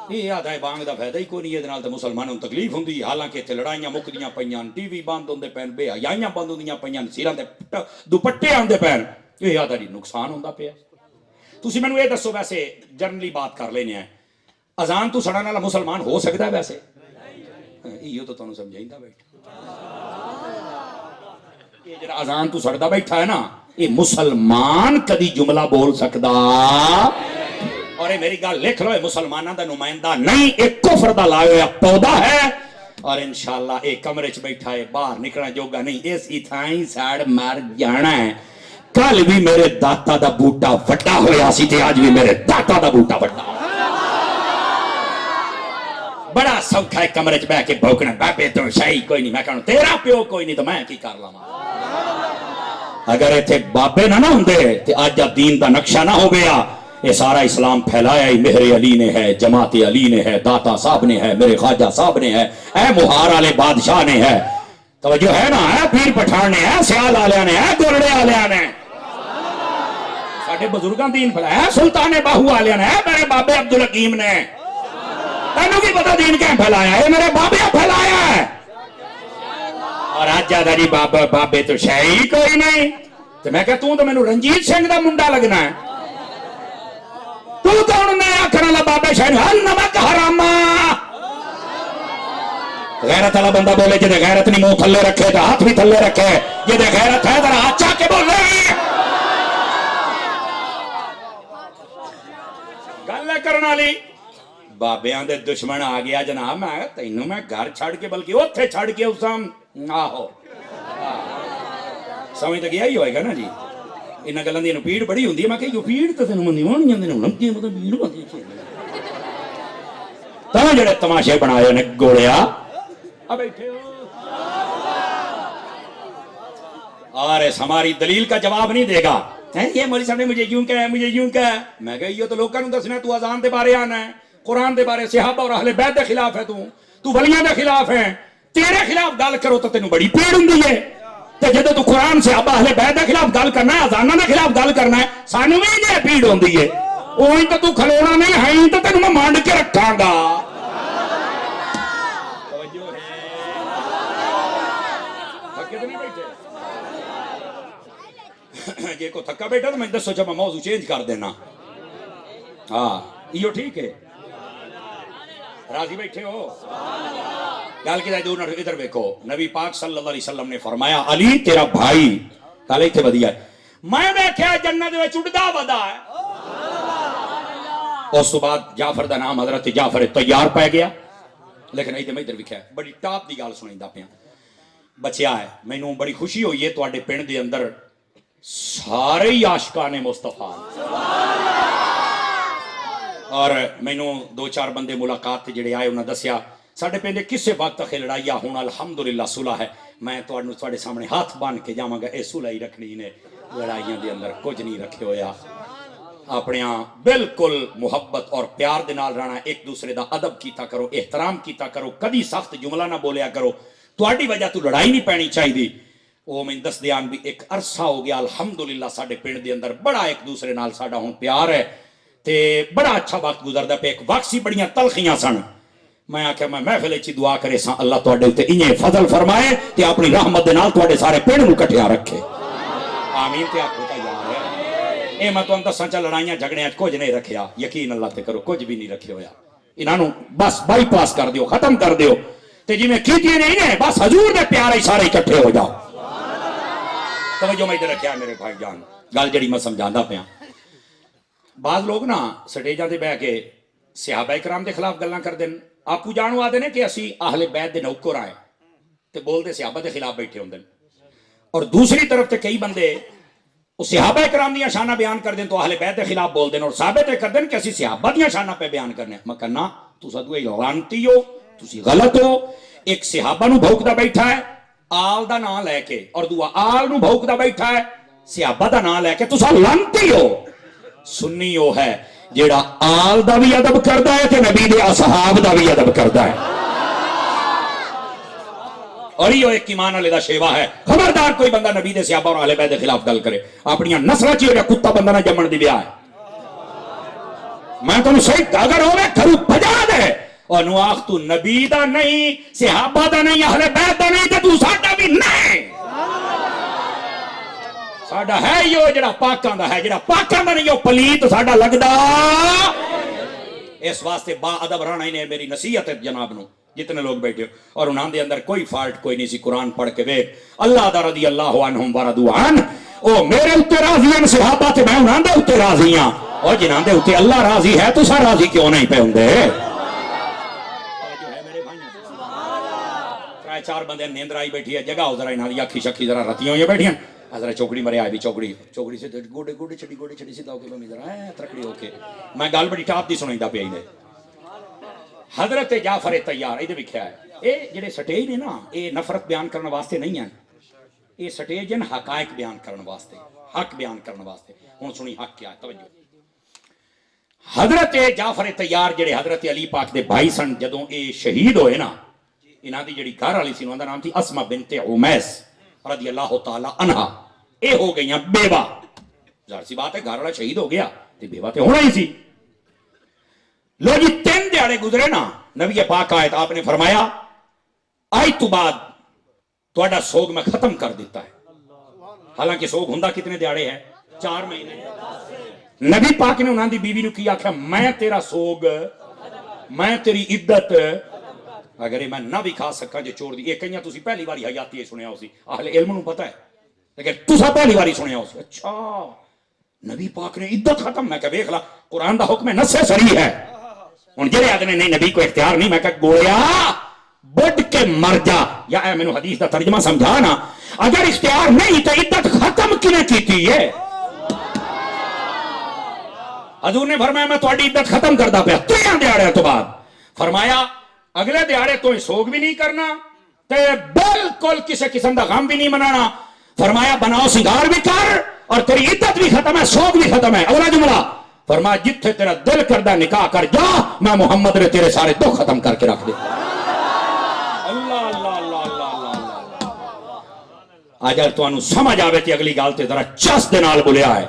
یہ یاد ہے بانگ دا فائدہ ہی کوئی نہیں. یہ تے مسلمانوں نوں تکلیف ہوندی ہے. حالانکہ اتنے لڑائیاں مکدیاں پئیاں ٹی وی بند ہوندے پین بے حیائیاں بند ہوندیاں پئیاں سراں تے دوپٹے آندے پین. یہ یاد ہے نقصان ہوندا پیا. تسی مینوں یہ دسو ویسے جنرلی بات کر لینے ہیں اذان تو سڑن والا مسلمان ہو سکدا ہے ویسے. ایو تو تانوں سمجھائیندا بیٹھا. یہ جڑا اذان تو سڑدا بیٹھا ہے نا یہ مسلمان کدی جملہ بول سکدا. اور یہ میری گل لکھ لو مسلمانوں دا نمائندہ نہیں ایک کفر دا لایا ہوا پودا ہے. اور انشاءاللہ ایک کمرے چ بیٹھا ہے باہر نکلنا جوگا نہیں. اس تھائیں ساڑ مار جانا ہے. کل بھی میرے داتا دا بوٹا وڈا ہویا سی تے آج بھی میرے داتا دا بوٹا وڈا. بڑا سوکھا ہے کمرے چ بیٹھ کے بھوکنا بابے تو شاہی کوئی نہیں. میں کہوں تیرا پیو کوئی نہیں تو میں کی کر لاواں. اگر ایتھے بابے نہ ہوندے تے اج دا دین دا نقشہ نہ ہو گیا. یہ سارا اسلام پھیلایا ہی مہر علی نے ہے، جماعت علی نے ہے، داتا صاحب نے ہے، میرے خواجہ صاحب نے ہے، اے مہار والے بادشاہ نے ہے، توجہ ہے نا، ہے پیر پٹھان نے ہے، سیال والے نے ہے، گولڑے والے نے، ساڈے بزرگاں دین پھیلایا ہے، سلطان باہو والے نے ہے، میرے بابے عبدالحکیم نے، تینوں کی پتہ دین کیا پھیلایا ہے؟ میرے بابے پھیلایا ہے۔ اور آج جادہ جی بابے تو شے ہی کوئی نہیں، تو میں کہتا ہوں تو میں نے رنجیت سنگھ دا منڈا لگنا ہے، تو کون نے آکھنا اللہ بابے شاہ ہر نمک حراما، غیرت والا بندہ بولے جدے غیرت نہیں منہ تھلے رکھے تو ہاتھ بھی تھلے رکھے، جدے غیرت ہے ذرا ہاتھ چاہ کے بولے، گل ہے کرنا لی بابیاں دے دشمن آ گیا جناب، میں تینوں میں گھر چھڑ کے بلکہ اوتھے چھڑ کے اسام آہو سمجھ تو گیا ہی ہوئے گا نا جی، انہاں گلاں دی پیڑ بڑی ہوندی ہے، میں کہ یو پیڑ تے تینوں مندی ہونی جاندے نے لمکی مطلب پیڑ ہوندی ہے تاں جڑے تماشے بنائے نے گوڑیا اب بیٹھے ہو، اور ہماری دلیل کا جواب نہیں دے گا، یہ مولوی صاحب نے مجھے یوں کہا ہے، مجھے یوں کہا ہے، میں کہا یہ تو لوگوں نے دسنا، تو اذان دے بارے آنا ہے، قرآن دے بارے، صحابہ اور اہل بیت دے خلاف ہے، تو ولیاں دے خلاف ہے، تیرے خلاف گل کرو تو تینوں بڑی پیڑ ہوندی ہے، تے جدوں تو قرآن صحابہ اہل بیت دے خلاف گل کرنا ہے، اذاناں دے خلاف گل کرنا ہے، سانوں بھی یہ پیڑ ہوندی ہے، اوہی تو کھلونا نہیں ہے تو تینوں میں مانڈ کے رکھاں گا، جے کو تھکا بیٹھا تو میں دس سوچا میں موضوع چینج کر دینا، ہاں یہ ٹھیک ہے، راضی بیٹھے ہو، گل کی دور نہ ادھر دیکھو، نبی پاک صلی اللہ علیہ وسلم نے فرمایا علی تیرا بھائی کالے تھے ودیا ہے، میں دیکھیا جنت وچ اڑدا ودا ہے، اس تو بعد جعفر دا نام حضرت جعفر طیار پہ گیا، لیکن ایدھے میں ادھر لکھا ہے بڑی ٹاپ دی گل سنائندا پیا، بچیا ہے مینوں بڑی خوشی ہوئی ہے تواڈے پنڈ دے اندر سارے ہی عاشقان مصطفیٰ، اور مینوں دو چار بندے ملاقات تے جڑے آئے انہاں دسیا ساڈے پنڈ کسے وقت تک لڑائیاں ہن الحمدللہ صلح ہے، میں تواڈے سامنے ہاتھ بان کے جاواں گا، اے صلح ہی رکھنی نے، لڑائیاں دے اندر کچھ نہیں رکھے ہویا، اپنے بالکل محبت اور پیار دے نال رہنا، ایک دوسرے دا ادب کیتا کرو، احترام کیتا کرو، کدی سخت جملہ نہ بولیا کرو، تواڈی وجہ تو لڑائی نہیں پینی چاہیے، وہ میں دس دیان بھی ایک عرصہ ہو گیا الحمدللہ ساڈے پنڈ دے اندر بڑا ایک دوسرے نال ساڈا ہن پیار ہے تے بڑا اچھا وقت گزردا پیا، ایک وقت سی بڑیاں تلخیاں سن، میں آکھیا میں محفل وچ دعا کرے سا اللہ تواڈے تے انہیں فضل فرمائے تے اپنی رحمت دے نال تواڈے سارے پنڈ نوں کٹھیا رکھے، آمین تے آکھو تا یار ہے، اے میں تانوں دساں چا لڑائیاں جھگڑیاں کچھ نہیں رکھیا، یقین اللہ تے کرو کچھ بھی نہیں رکھے ہویا، انہاں نوں بس بائی پاس کر دیو، ختم کر دیو تے جویں کیتی نہیں نے بس حضور دے پیارے سارے اکٹھے ہو جاؤ، توجہ میں ادھر رکھیا میرے بھائی جان، گل جڑی میں سمجھاندا پیا، بعض لوگ نا سٹیجاں تے بیٹھ کے صحابہ کرام دے خلاف گلاں کردے نے، آپو جانو آدے نے کہ اسی اہل بیت دے نوکر آئے تے بولدے صحابہ دے خلاف بیٹھے ہوندے نے، اور دوسری طرف تے کئی بندے وہ صحابہ کرام دیاں شانہ بیان کر دیں تو اہل بیت دے خلاف بول دیں اور ثابت کر دیں کہ اسی صحابہ دیاں شانہ پہ بیان کرنے، میں کہنا تسا دوئے لانتی ہو، تسی غلط ہو، ایک صحابہ نو بھوکدا بیٹھا ہے آل دا نام لے کے، اور دعا آل نو بھوکدا بیٹھا ہے صحابہ دا نام لے کے، تسا لانتی ہو، سنی ہو ہے جیڑا آل دا بھی ادب کردا ہے تے نبی دے اصحاب دا بھی ادب کردا ہے، اور یہ ایک ایمان والے دا شیوا ہے، خبردار کوئی بندہ نبی دے صحابہ اور اہل بیت دے خلاف گل کرے اپنی نسل چ ہو کتا بندہ نہ جمن دی بیا ہے، میں تانوں صحیح اگر ہوے گھروں بجا دے اور نو آخ تو نبی دا نہیں صحابہ دا نہیں اہل بیت دا نہیں تے تو ساڈا بھی نہیں، ساڈا ہے یو جڑا پاکاں دا ہے، جڑا پاکاں دا نہیں او پلیت ساڈا لگدا، اس واسطے با ادب رہنا ہی نے میری نصیحت ہے جناب نو جتنے لوگ بیٹھے ہو، اور انہاں دے اندر کوئی فالٹ کوئی نہیں سی، قرآن پڑھ کے ویکھ اللہ دا رضی اللہ عنہم ورضوا عنہ، او میرے اوتے راضی ہیں صحابہ تے میں انہاں دے اوتے راضی ہاں، اور جنہاں دے اوتے اللہ راضی ہے تو سا راضی کیوں نہیں پے ہوندے، ترے چار بندے نیندر آئی بیٹھی ہے جگہ ذرا انہاں دی اکھی شکھی ذرا رتیاں ہوئی بیٹھیاں، ذرا چوکڑی مرے آئی بھی چوکڑی سے گوڑے چھڑی سیدھا ہو کے بمی ذرا ترکڑی ہو کے، میں گل بڑی ٹاپ دی سنائندا پیا نے، حضرت جعفر طیار ایدے لکھیا ہے، اے جڑے سٹیج نے نا اے نفرت بیان کرنے واسطے نہیں ہیں، اے سٹیج ہیں حقائق بیان کرنے واسطے، حق بیان کرنے واسطے، ہن سنی حق کیا ہے، توجہ حضرت جعفر تیار جڑے حضرت علی پاک دے بھائی سن، جدوں اے شہید ہوئے نا، انہاں دی جڑی گھر والی سی انہاں دا نام تھی اسما بنت عمیس رضی اللہ تعالی عنہا، اے ہو گئیاں بیوہ۔ ظاہر سی بات ہے گھر والا شہید ہو گیا تے بیوہ تے ہونا ہی سی۔ لو جی 3 دیہاڑے گزرے نا، نبی پاک آئے تو آپ نے فرمایا آج تو بعد تہاڈا سوگ میں ختم کر دیتا ہے۔ حالانکہ سوگ ہوندا کتنے دیہاڑے ہے؟ 4 مہینے۔ نبی پاک نے انہاں دی بیوی نو کی آکھیا میں تیرا سوگ، میں تیری عدت اگر میں نہ بھی کھا سکا جو چھوڑ دی۔ یہ کئیاں تسی پہلی باری حیاتی ہے سنیا ہو سی، اہل علم نو پتہ ہے، لیکن تسا پہلی باری سنیا ہو سی۔ اچھا نبی پاک نے عدت ختم؟ میں کہ ویکھ لا قرآن دا حکم ہے، نص صریح ہے۔ ہن جڑے آدمی نہیں نبی کو اختیار نہیں، میں کہ گویا بڑھ کے مر جا، یا اے مینوں حدیث دا ترجمہ سمجھا نا، اگر اختیار نہیں تو عدت ختم کنے کیتی ہے؟ حضور نے فرمایا میں تہاڈی عدت ختم کردا پیا 3 دیہاڑے تو بعد۔ فرمایا اگلے دیہاڑے تو سوگ بھی نہیں کرنا تے بالکل کسی قسم دا غم بھی نہیں منانا۔ فرمایا بناؤ سنگار بھی کر اور تیری عدت بھی ختم ہے، سوگ بھی ختم ہے۔ اگلا جملہ فرمایا جتھے تیرا دل کردہ نکاح کر جا، میں محمد نے تیرے سارے دکھ ختم کر کے رکھ دے۔ اللہ اللہ اللہ اللہ اللہ۔ اگر تانوں سمجھ آوے تے اگلی گل تے ذرا چس دے نال بولیا ہے۔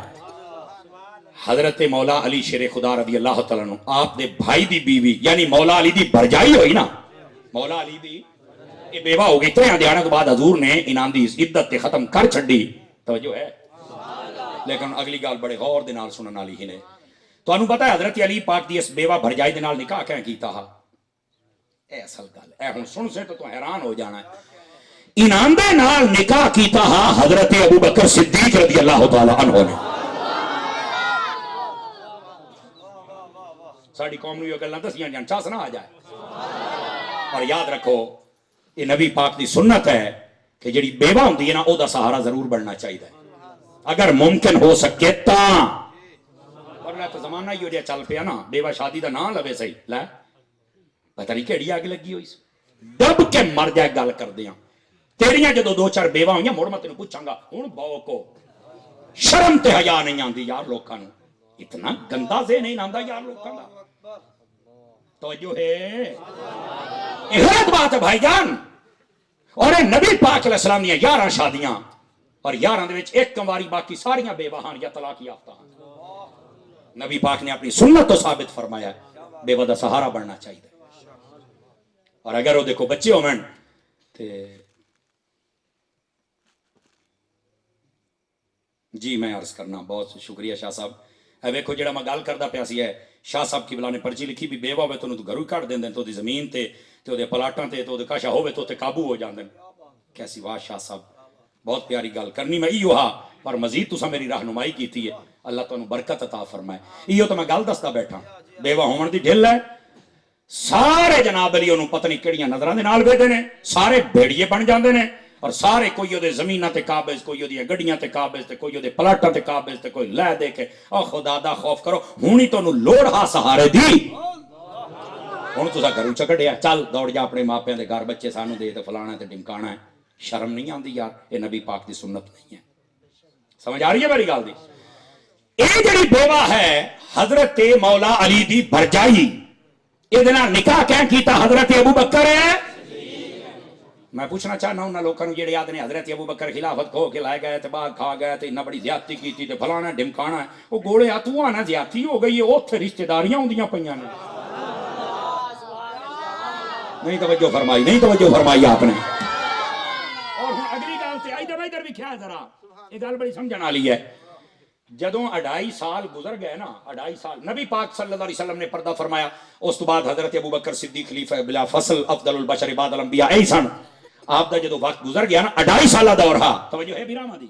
حضرت مولا علی شیر خدا رضی اللہ تعالیٰ عنہ آپ دے بھائی دی بیوی یعنی مولا علی دی بھرجائی ہوئی نا، مولا علی دی یہ بیوہ ہو گئی 3 دیہاڑے کے بعد حضور نے انہاں دی عدت تے ختم کر چھڈی۔ توجہ ہے، لیکن اگلی گل بڑے غور دے نال سنن والی ہی نے۔ تانوں پتہ ہے حضرت علی پاک دی اس بیوہ بھرجائی دے نال نکاح کیوں کیتا ہا؟ اے اصل گل اے ہن سن سے تو حیران ہو جانا ہے۔ انہاں دے نال نکاح کیتا ہا حضرت ابوبکر صدیق رضی اللہ تعالی عنہ نے۔ ساڑی قوم نو یہ گلاں دسیاں جان چاس نہ آ جائے۔ اور یاد رکھو یہ نبی پاک دی سنت ہے کہ جڑی بیوہ ہوندی ہے نا او دا سہارا ضرور بننا چاہیے اگر ممکن ہو سکے تاں۔ ورنہ تو زمانہ ہی ہو جائے چل پیا نا، بیوہ شادی دا نام لوے صحیح لے پتہ نہیں کیڑی آگ لگی ہوئی دب کے مر جائے گل کر دیاں تیریاں جدو 2-4 بیوہ ہوئیاں مڑ میں تینوں پوچھاں گا ہن بوکو شرم تے حیا نہیں آندی یار لوکاں نوں، اتنا گندا ذہن نہیں آندا یار لوکاں دا۔ توجہ ہے، یہ غلط بات ہے بھائی جان۔ اور نبی پاک علیہ السلام نے 11 شادیاں اور 11 دے وچ ایک کنواری باقی ساریاں بیوہ یا طلاق یافتہ ہیں۔ نبی پاک نے اپنی سنت تو ثابت فرمایا ہے بیوہ دا سہارا بننا چاہیے۔ اور اگر وہ دیکھو بچے ہومن تے جی میں عرض کرنا بہت شکریہ شاہ صاحب۔ ہے ویکھو جڑا میں گل کردا پیا سی ہے شاہ صاحب کی بلا نے پرچی لکھی بھی بیوہ ہوئے تو گھروں کٹ دیندے تو دی زمین تے تے دے پلاٹاں تے تو دے کاشا ہوئے تو تے قابو ہو جاندے۔ کیسی واہ شاہ صاحب، بہت پیاری گل کرنی میں ایو ہا پر مزید تساں میری رہنمائی کیتی ہے، اللہ تانوں برکت عطا فرمائے۔ ایو تو میں گل دسدا بیٹھا بیوہ ہون دی ڈھل ہے، سارے جناب علی انہوں پتہ نہیں کیڑیاں نظراں دے نال ویندے نے، سارے بھیڑیے بن جاندے نے اور سارے کوئی دے زمیناں تے قابض، کوئی دے گڈیاں تے قابض تے کوئی دے پلاٹاں تے قابض تے کوئی لے دے کے او خدا دا خوف کرو ہونی تانوں لوڑ ہا سہارے دی۔ ہن تساں گھروں چکڑیا چل دوڑ جا اپنے ماپیاں دے گھر بچے سانوں دے تے فلانا تے ڈمکانا ہے، شرم نہیں آندی یار؟ اے نبی پاک دی سنت نہیں ہے۔ سمجھ آ رہی ہے میری گل دی؟ اے جڑی بیوہ ہے حضرت مولا علی دی بھرجائی، یہ نکاح کیا کیتا حضرت ابوبکر ہے۔ میں پوچھنا چاہنا انہاں لوکاں نوں جڑے آدھے حضرت ابوبکر خلافت کھو کے لائے گئے تے بعد کھا گئے تے اتنا بڑی زیادتی کیتی تے فلانا ڈمکانا ہے، وہ گوڑے تو آنا زیادتی ہو گئی ہے، اوتھے رشتہ داریاں ہوندیاں پیاں نے۔ نہیں توجہ فرمائی، نہیں توجہ فرمائی آپ نے۔ اور ہن اگلی گل تے ادھر بھی خیال ذرا، یہ گل بڑی سمجھن والی ہے۔ جدوں 2.5 سال گزر گئے نا، 2.5 سال نبی پاک صلی اللہ علیہ وسلم نے پردہ فرمایا، اس تو بعد حضرت ابوبکر صدیق خلیفہ بلا فصل افضل البشر بعد الانبیاء ای سن۔ آپ دا جدو وقت گزر گیا نا 2.5 سالہ دور ہا، توجہ ہے بیرامہ دی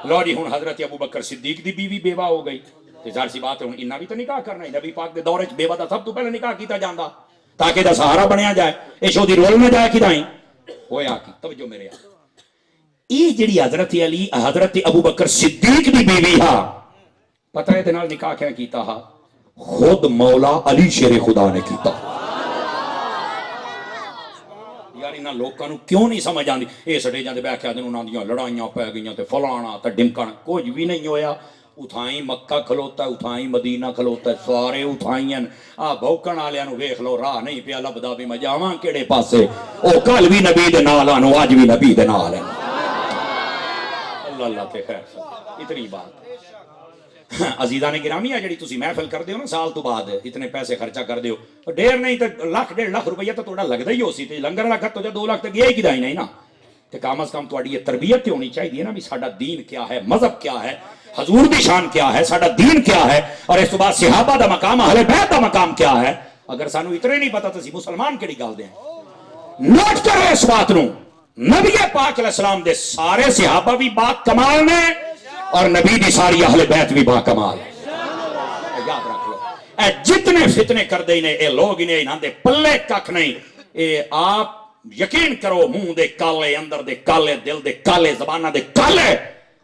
لو جی ہن حضرت ابوبکر صدیق دی بیوی بیوہ ہو گئی تے ظاہر سی بات ہے ہن انہاں بھی تو نکاح کرنا ہے۔ نبی پاک دے دور وچ بیوہ دا سب تو پہلے نکاح کیتا جاندا تاکہ دا سہارا بنیا جائے، اے شو دی رول نہ جائے کدائیں ہویا کی۔ توجہ میرے آ یہ جڑی حضرت علی حضرت ابوبکر صدیق دی بیوی ہا، پتہ ہے دے نال نکاح کیا کیتا ہا؟ خود مولا علی شیر خدا نے کیتا۔ یار انہاں لوکاں نوں کیوں نہیں سمجھ آندی؟ اے سٹیجاں تے بیٹھ کے آندے انہاں دیاں لڑائیاں پے گئیاں تے فلانا تے ڈمکانا، کچھ بھی نہیں ہویا۔ اتھائی مکہ کھلوتا ہے اتھائی مدینہ کھلوتا ہے سارے اتھائیاں بھوکن آلیاں نو ویکھ لو راہ نہیں پیا لبدا بھی میں جاواں کیڑے پاسے او کل بھی نبی دے نال آنو آج بھی نبی دے نال ہیں اللہ اللہ تے خیر اتنی بات عزیزان گرامی ہے جڑی تسی محفل کر دیو نا سال تو بعد اتنے پیسے خرچہ کر دیو ڈیر نہیں تو لاکھ 1.5 لاکھ روپیہ تو توڑا لگدا ہی ہو سی تے لنگر والا خرچ ہو جا 2 لاکھ تک گیا ہی کدائی نہیں نا تے کم از کم تواڈی یہ تربیت ہونی چاہیے نا بھی ساڈا دین کیا ہے مذہب کیا ہے حضور دی شان کیا ہے ساڈا دین کیا ہے اور اس تو بعد صحابہ دا مقام اہل بیت دا مقام کیا ہے اگر سانو اتنے نہیں پتہ تسی مسلمان کیڑی گل دے نوٹ کرو اس بات نو نبی پاک علیہ السلام دے سارے صحابہ بھی با کمال نے اور نبی دی ساری اہل بیت بھی با کمال ہے یاد رکھ لو اے جتنے فتنے کر دے نے اے لوگ انہیں انہاں دے پلے ککھ نہیں اے آپ یقین کرو منہ دے کالے اندر دے کالے دل دے کالے زبانہ دے کالے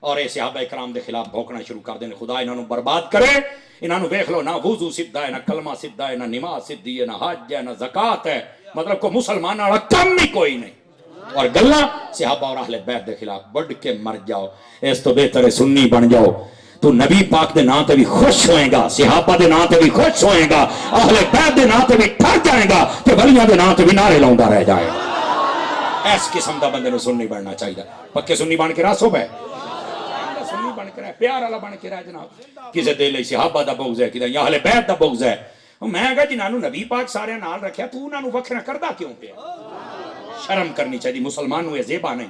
اور اے صحابہ اکرام دے خلاف بھوکنا شروع کر دینے خدا انہوں برباد کرے انہوں ویکھ لو نہ وضو سدھا ہے نہ کلمہ سدھا ہے نہ نماز سدھی ہے نہ حج ہے نہ زکات ہے مطلب کو مسلمان والا کم ہی کوئی نہیں اور گلا صحابہ اور اہل بیت دے خلاف بڑھ کے مر جاؤ اس تو بہتر ہے سنی بن جاؤ تو نبی پاک دے نام تے بھی خوش ہوئے گا صحابہ دے نام تے بھی خوش ہوئے گا اہل بیت دے نام تے بھی ٹھر جائے گا کہ ولیاں دے نام تے بھی نعرے لاؤندا رہ جائے گا اس قسم دا بندے نو سنی بننا چاہیے پکے سنی بن کے راسو پہ سنی بن کے رہ پیار والا بن کے رہ جناب کسے دے لئی صحابہ دا بغض ہے کدے اہل بیت دا بغض ہے میں کہا جنہاں نو نبی پاک سارے نال رکھیا تو انہاں نو وکھرا کردا کیوں پیا شرم کرنی چاہیے مسلمان نو یہ زیبا نہیں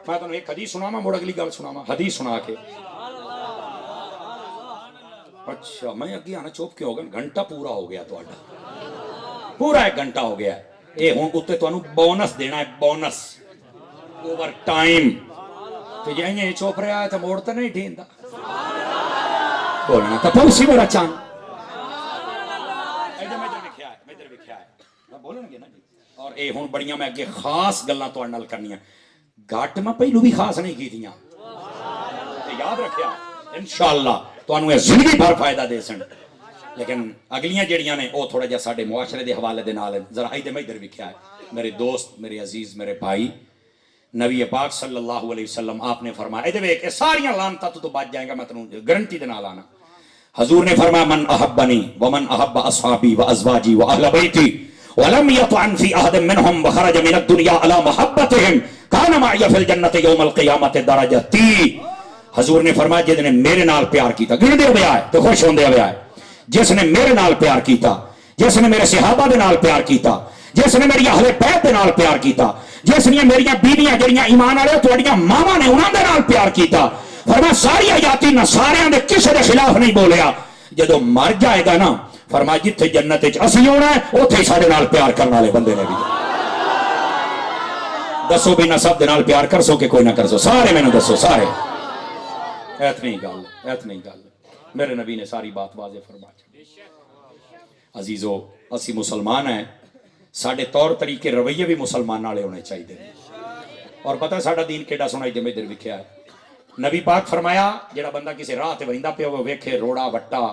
میں تانوں ایک حدیث سناواں مڑ اگلی گل سناواں حدیث سنا کے اچھا میں اگے آنا چوپ کیوں ہو گیا گھنٹہ پورا ہو گیا تہاڈا پورا 1 گھنٹہ ہو گیا اے ہن اوتے تانوں بونس دینا ہے بونس اوور ٹائم تے جے یہ چوپ رہا ہے تے موڑ تے نہیں ڈھیندا بولنا تے پوسی میرا چان ادھر لکھیا ہے میں بولن گے نا جی اور اے ہن بڑیاں میں اگے خاص گلاں تہاڈے نال کرنیاں گھٹ میں پہلو بھی خاص نہیں کیتیاں تے یاد رکھیا انشاءاللہ تانوں اے زندگی بھر فائدہ دے سن لیکن اگلیاں جڑیاں نے او تھوڑا جہا ساڈے معاشرے دے حوالے دے نال ذرا ادھر لکھیا ہے میرے دوست میرے عزیز میرے بھائی نبی پاک صلی اللہ علیہ وسلم آپ نے فرمایا اے دیکھ ساریاں لعنتاں تو بچ جائے گا میں تانوں گارنٹی دے نال آنا حضور نے فرمایا من احبنی ومن احب اصحابی وازواجی واہل بیتی ولم يطعن في احد منهم وخرج من الدنيا على محبتهم كان معي في الجنه يوم القيامه درجتي حضور نے فرمایا جس نے میرے نال پیار کیتا گن دے ہویا ہے تو خوش ہوندے ہویا ہے جس نے میرے نال پیار کیتا جس نے میرے صحابہ دے نال پیار کیتا جس نے میری اہل بیت دے نال پیار کیتا جس نے میری بیویاں جڑیاں ایمان والے تہاڈیاں ماواں نے انہاں دے نال پیار کیتا فرمایا ساری آیاتی نہ سارے دے کسے دے خلاف نہیں بولیا جدوں مر جائے گا نا فرمایا جتھے جنت وچ اسی ہونا ہے اوتھے ساڈے نال پیار کرن والے بندے نے بھی دسو بھی نہ سب دے نال پیار کر سو کہ کوئی نہ کر سو سارے مینوں دسو سارے اتنی گل میرے نبی نے ساری بات واضح فرمایا عزیزو اسی مسلمان ہیں ساڈے طور طریقے رویے بھی مسلمان والے ہونے چاہیے اور پتہ ہے ساڈا دین کیڑا سونا ادھر ادھر لکھیا ہے نبی پاک فرمایا جڑا بندہ کسی راہ تے ویندا پیا ہوے ویکھے روڑا وٹا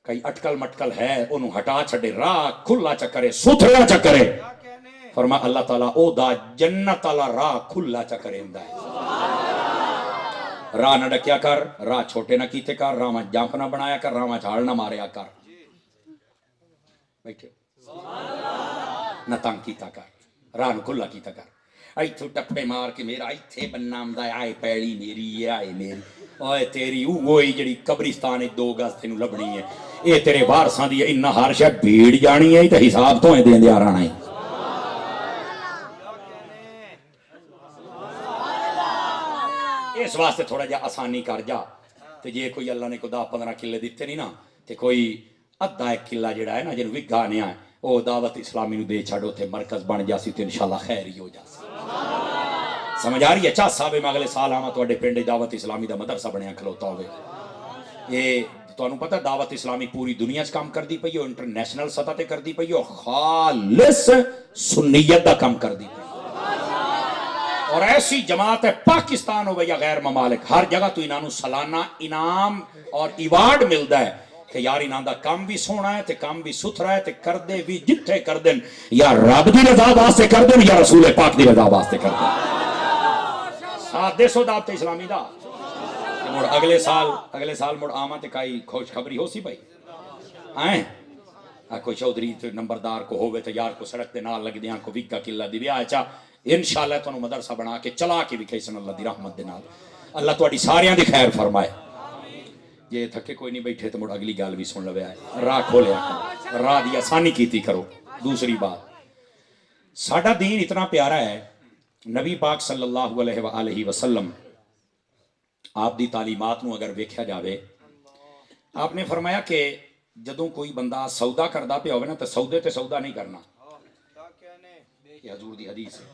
کئی اٹکل مٹکل ہے انہوں ہٹا چھڑے راہ کھلا چکرے ستھرا چکرے فرمایا اللہ تعالیٰ او دا جنت والا راہ کھلا چکرے ہوندا ہے راہ نہ ڈکیا کر راہ چھوٹے نہ کیتے کر راہ میں جمپ نہ بنایا کر راہ میں جھاڑ نہ ماریا کر بیٹھے نہ تنگ کیتا کر راہ نو کھلا کیتا کر ایتھوں ٹپے مار کے میرا ایتھے بننا آمدا ہے آئے پیڑی میری آئے میری اوئے تیری وہی جڑی قبرستان 2 گز تینوں لبنی ہے اے تیرے وارثاں دی انہاں ہر شے بھیڑ جانی ہے تے حساب تو دیندے آ رہنا ہے اس واسطے تھوڑا جا آسانی کر جا تے جے کوئی اللہ نے کو 10-15 کلے دیتے نہیں نا تے کوئی ادھا 1 کلا جڑا ہے نا جنوں وگا نہیں ہے او دعوت اسلامی نو دے چھڑو تے مرکز بن جاسی تے انشاءاللہ خیر ہی ہو جاسی سمجھ آ رہی ہے چاہ صاحب میں اگلے سال آواں تواڈے پنڈ دعوت اسلامی دا مدرسہ بنیا کھلوتا ہوے یہ تانوں پتہ دعوت اسلامی پوری دنیا 'چ کام کردی پئی ہو انٹرنیشنل سطح تے کردی پئی ہو خالص سنیت دا کام کردی پئی اور ایسی جماعت ہے پاکستان ہو یا غیر ممالک ہر جگہ تو انہاں نو سالانہ انعام اور ایوارڈ ملدا ہے کہ یار انہاں دا کام بھی سونا ہے تے کام بھی ستھرا ہے تے کردے بھی جتھے کردن یا رب دی رضا واسطے کردن یا رسول پاک دی رضا واسطے کردن ساتھ دے سو دعوت اسلامی دا مڑ اگلے سال مڑ آواں تے کائی خوش خبری ہو سی بھائی آئیں کوئی چودھری نمبردار کو ہوئے تو یار کو سڑک دے نال لگ دیاں کو وگا کلا دی ویا اچھا انشاءاللہ تانوں مدرسہ بنا کے چلا کے بھی کھیسن اللہ دی رحمت دے نال اللہ تواڈی ساریاں دی خیر فرمائے یہ تھکے کوئی نہیں بیٹھے تو مڑ اگلی گل بھی سن لوے آئے راہ کھولیا کرو راہ دی آسانی کیتی کرو دوسری بات ساڈا دین اتنا پیارا ہے نبی پاک صلی اللہ علیہ وآلہ وسلم آپ دی تعلیمات نو اگر ویکھیا جاوے آپ نے فرمایا کہ جدوں کوئی بندہ سودا کردا پیا ہوئے نا تو سودے تے سودا نہیں کرنا یہ حضور دی حدیث ہے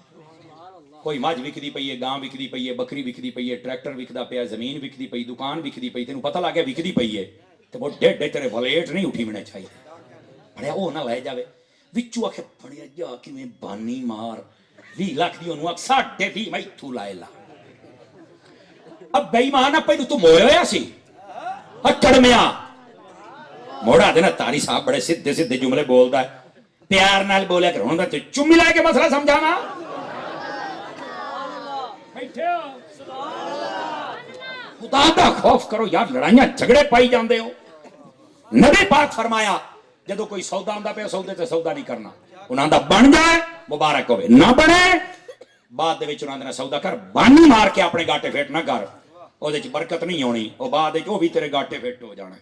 کوئی مجھ وکدی پئی ہے گاں وکدی پئی ہے بکری وکدی پئی ہے ٹریکٹر وکدا پیا زمین وکدی پئی دکان وکدی پئی تینوں پتہ لگ گیا وکدی پئی ہے تے وہ ڈیڈ تیرے ولیٹ نہیں اٹھی ونے چاہیے بڑیا او نہ لے جاوے وچوں آکھے بڑیا جا کیویں بانی مار 20 لاکھ دی اونوں آکھ 20.5 میں ایتھوں لائے لا اب بے ایمان پہلو تو موئے ہویا سی اکڑ میاں موڑا دینا تاری صاحب بڑے سدھے جملے بولدا ہے پیار نال بولیا کروں گا تو چمی لے کے مسئلہ سمجھانا خدا دا خوف کرو یار لڑائیاں جھگڑے پائی جاندے ہو نبی پاک فرمایا جدو کوئی سودا ہوندا پیا سودے تے سودا نہیں کرنا انہاں دا بن جائے مبارک ہوئے نہ بنے بعد دے وچ انہاں دا سودا کر بانی مار کے اپنے گاٹے پھیٹ نہ کر او دے وچ برکت نہیں ہونی او بعد وچ او بھی تیرے گاٹے پھیٹ ہو جانا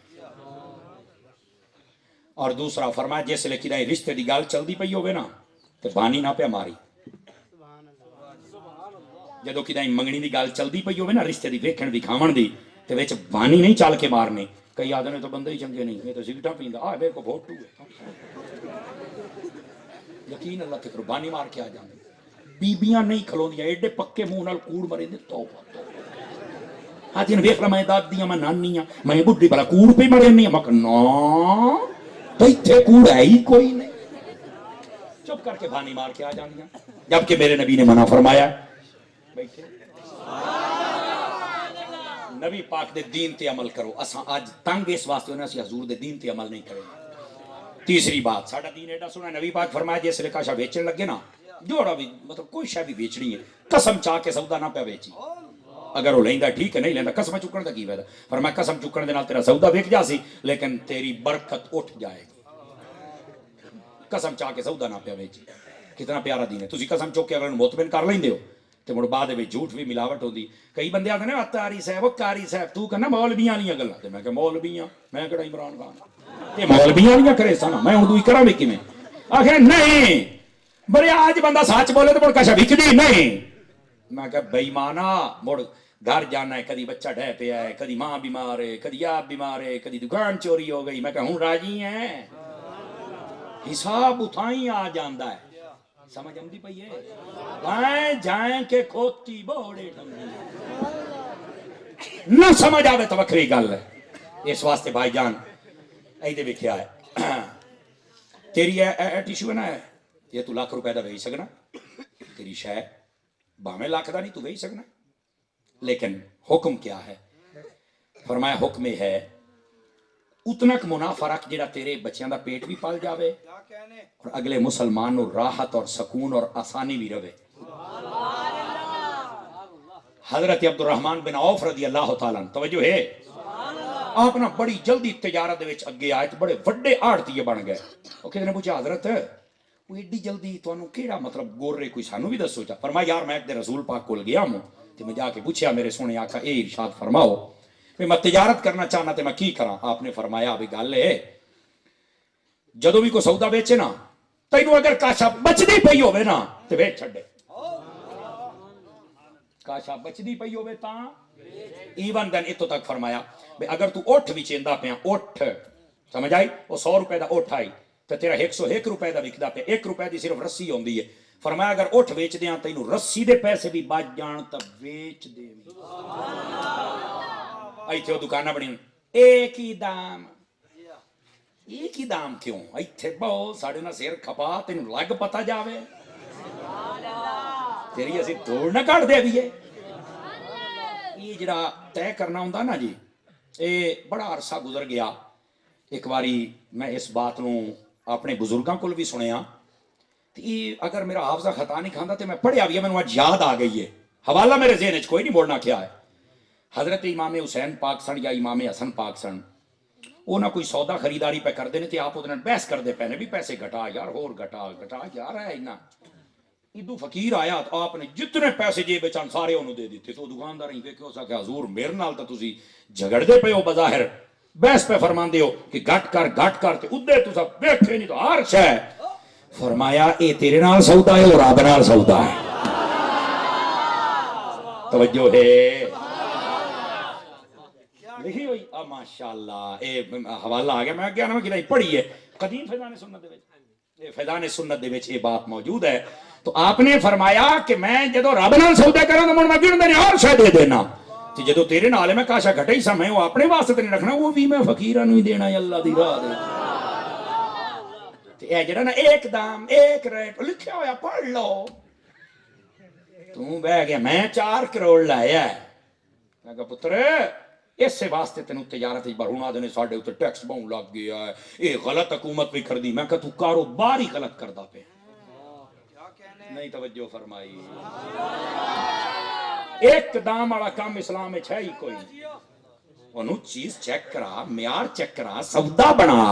اور دوسرا فرمایا جس لے کدی رشتے دی گل چلدی پئی ہوے نا تے بانی نہ پیا ماری جدو کدی منگنی دی گل چلدی پئی ہوے نا رشتے دی ویکھن دکھاون دی تے وچ بانی نہیں چل کے مارنے کئی آدمی تو بندے ہی چنگے نہیں یہ تو سگٹاں پیندا آ میرے کو فوٹو ہے یقین اللہ تے قربانی مار کے آ جاندے بیبیاں نہیں کھلوندیاں ایڈے پکے منہ نال کوڑ مرے دے توبہ آج ان ویکھ لا میں دادیاں میں نانیاں میں بڈھی بلا کوڑ پہ مرے نہیں میں نا بیٹھے کوڑ ہے ہی کوئی نہیں چپ کر کے بانی مار کے آ جاندیاں جبکہ میرے نبی نے منع فرمایا بیٹھے نبی پاک دے دین تے عمل کرو اساں آج تنگ اس واسطے ہونا سی حضور دے دین تے عمل نہیں کرے تیسری بات ساڈا دین ایڈا سونا نبی پاک فرمایا جس لے کاشا بیچن لگے نا جوڑا بھی مطلب کوئی شے بھی بیچنی ہے قسم چاہ کے سودا نہ پیا بیچی اگر وہ لیندا ٹھیک ہے نہیں لیندا قسم چکن دا کی فائدہ فرمایا قسم چکن دے نال تیرا سودا وک جا سی لیکن تیری برکت اٹھ جائے گی قسم چاہ کے سودا نہ پیا بیچی کتنا پیارا دین ہے تسی قسم چوک کے اگر مطمئن کر لیندے ہو تے مڑ بعد وچ جھوٹ بھی ملاوٹ ہوندی کئی بندے آندے نے اتاری صاحب قاری صاحب تو کہنا مولویاں والیاں گلاں تے میں کہ مولویاں میں کہڑا عمران خان تے مولویاں والیاں کرے سنا میں اردو ہی کراں وی کیویں آکھے نہیں بڑے آج بندہ سچ بولے تے مڑ کشا وکدی نہیں میں کہ بے ایمانا مڑ گھر جانا ہے کدی بچہ ڈہ پیا ہے کدی ماں بیمار ہے کدی آپ بیمار ہے کدی دکان چوری ہو گئی میں کہ ہوں راضی ہیں حساب اتھائیں آ جاندا ہے سمجھ آندی پئی ہے بائیں جائیں کہ کھوتی بوڑے نہ سمجھ آوے تو وکری گل ہے اس واسطے بھائی جان ایدے وکھیا ہے تیری اے ٹیشو ہے نا یہ تو لاکھ روپے دا ویچ سکنا تیری شے 22 لاکھ دا نہیں تو ویچ سکنا لیکن حکم کیا ہے فرمایا حکم ہے اتنا منافع رکھ جڑا تیرے بچیاں دا پیٹ بھی پال جاوے اور اگلے مسلمان نو راحت اور سکون اور آسانی بھی رہے حضرت عبد الرحمن بن عوف رضی اللہ تعالیٰ توجہ ہے آپ نا بڑی جلدی تجارت دے وچ اگے آئے بڑے وڈے آڑتیے بن گئے وہ کہتے نے پوچھا حضرت وہ ایڈی جلدی تانوں کیڑا مطلب گور رہے کوئی سانو بھی دسو چا فرمایا یار میں تے رسول پاک کول گیا ہوں تے میں جا کے پوچھیا میرے سونے آقا اے ارشاد فرماؤ میں تجارت کرنا چاہنا تے میں کی کراں آپ نے فرمایا ابھی گل ہے جدو بھی کوئی سودا بیچے نا تینوں اگر کاشا بچدی پئی ہوے نا تے ویچ چھڈے کاشا بچدی پئی ہوے تاں ایون دن اتو تک فرمایا بے اگر تو اٹھ بھی چیندا پیا اٹھ سمجھ آئی وہ 100 روپے دا اٹھ آئی تے تیرا 101 روپے دا وکدا پیا 1 روپے دی صرف رسی ہوندی ہے فرمایا اگر اٹھ ویچ دیاں تینوں رسی دے پیسے بھی بچ جان تے ویچ دے ایتھے وہ دکاناں بنی ایک ہی دام ایک ہی دام کیوں ایتھے بہو ساڑے نہ سیر کھپا تینوں لگ پتا جاوے تیری اسی توڑ نہ کٹ دے بھی ہے یہ جڑا طے کرنا ہوندا نا جی اے بڑا عرصہ گزر گیا ایک باری میں اس بات نو اپنے بزرگاں کول بھی سنیا تے اگر میرا حافظہ خطا نہیں کھاندا تے میں پڑھیا بھی ہے مینوں اج یاد آ گئی ہے حوالہ میرے ذہن وچ کوئی نہیں بولنا کیا ہے حضرت امام حسین پاک سن یا امام حسن پاک سن، وہ نہ کوئی سودا خریداری پہ کرتے ہیں، آپ وہ بحث کرتے پے نے بھی پیسے گھٹا یار، ہور گھٹا گھٹا یار ہے اتنا۔ ادو فقیر آیا تو آپ نے جتنے پیسے جیب چن سارے انہوں دے دیتے، تو دکاندار ہی ویکھو سا کہ حضور میرے نال تو تسی جھگڑدے پے ہو، بظاہر بحث پہ فرماندے ہو کہ گھٹ کر تے ادے تسا ویکھے نہیں تو ہر شے۔ فرمایا اے تیرے نال سودا ہے اور رب نال سودا ہے۔ توجہ ہے لکھی ہوئی ماشاءاللہ، اے حوالہ آ گیا، میں کیا نام کہ پڑھی ہے قدیم فیضان سنت دے وچ، فیضان سنت دے وچ یہ بات موجود ہے۔ تو آپ نے فرمایا کہ میں جدو رب نال سودا کراں تے من میں گن دے ہر شے دے دینا، تے جدو تیرے نال ہے میں کاشا گھٹا ہی سا، میں وہ اپنے واسطے تے نہیں رکھنا، وہ بھی میں فقیراں نوں ہی دینا ہے اللہ دی راہ دے۔ تے اے جڑا نا ایک دام ایک ریٹ لکھیا ہویا پڑھ لو، تو بہ گیا میں 4 کروڑ لایا ہے، میں کہا پتر اس واسطے تینوں تجارت برہنا دینے ساڈے اوتے ٹیکس بہن لگ گیا ہے، یہ غلط حکومت بھی کر دی۔ میں کہا تو کاروبار ہی غلط کردا پے، نہیں توجہ فرمائی۔ ایک دام والا کام اسلام میں ہے ہی کوئی نہیں، انہوں چیز چیک کرا، معیار چیک کرا، سودا بنا۔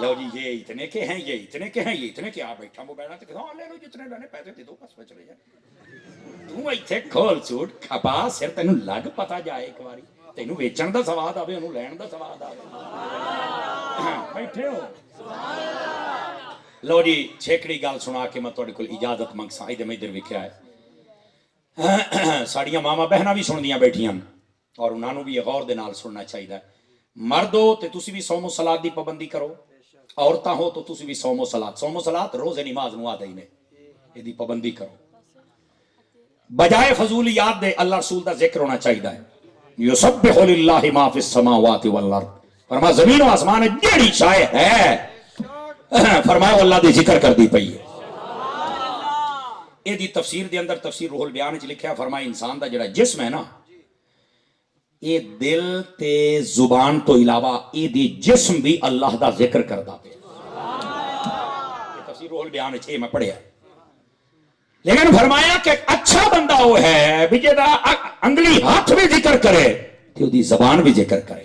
لو جی یہ اتنے کے ہیں، یہ اتنے کے ہیں، یہ اتنے کے، آپ بیٹھا وہ بیٹھا تو ہاں لے لو جتنے لینے، پیسے دے دو بس میں چلے جائے۔ تو ایتھے کھول سوٹ کھپا سر تینوں لگ پتا جائے ایک باری، تینوں ویچن دا سواد آوے، انہوں لین دا سواد آوے، بیٹھے ہو۔ لو جی چھیکڑی گال سنا کے میں تھوڑے کل اجازت منگساں، ادھر میں ادھر وکھیا ہے، ساڑیاں ماما بہنا بھی سن دیاں بیٹھیاں اور انہاں نوں بھی یہ غور دے نال سننا چاہیے۔ مردو تے تسی بھی صوم و صلات دی پابندی کرو، عورتاں ہو تو تسی بھی صوم و صلات روزے نماز نو آدھے نے، یہ دی پابندی کرو۔ بجائے فضولیات دے اللہ رسول دا ذکر ہونا چاہیے ہے۔ یسبح للہ ما فی السماوات والارض، فرمایا زمین و آسمان جیڑی شے ہے، فرمایا وہ اللہ دی ذکر کر دی پئی ہے۔ یہ دی تفسیر دے اندر تفسیر روح البیان وچ لکھیا، فرمایا انسان دا جڑا جسم ہے نا، یہ دل تے زبان تو علاوہ یہ دی جسم بھی اللہ دا ذکر کردا پیا۔ یہ تفسیر روح البیان وچ میں پڑھیا، لیکن فرمایا کہ اچھا بندہ وہ ہے بھی جدا انگلی ہاتھ بھی ذکر کرے تو دی زبان بھی ذکر کرے،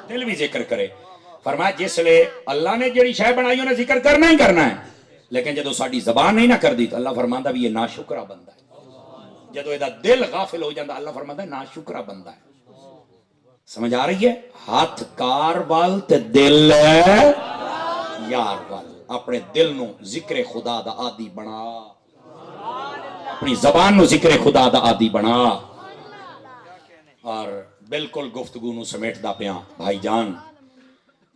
دل بھی ذکر کرے۔ فرمایا جس لئے اللہ نے جڑی شے بنائی انہیں ذکر کرنا ہی کرنا ہے، لیکن جدو ساڑی زبان نہیں نہ کر دی تو اللہ فرماندہ بھی یہ ناشکرہ بندہ ہے۔ جدو یہ دل غافل ہو جاندہ اللہ فرماندہ ہے ناشکرہ بندہ ہے۔ سمجھ آ رہی ہے؟ ہاتھ کار وال تے دل یار وال، اپنے دل نو ذکر خدا دا عادی بنا، اپنی زبان نو ذکر خدا دا عادی بنا۔ اور بالکل گفتگو نو سمیٹ دا پیاں بھائی جان،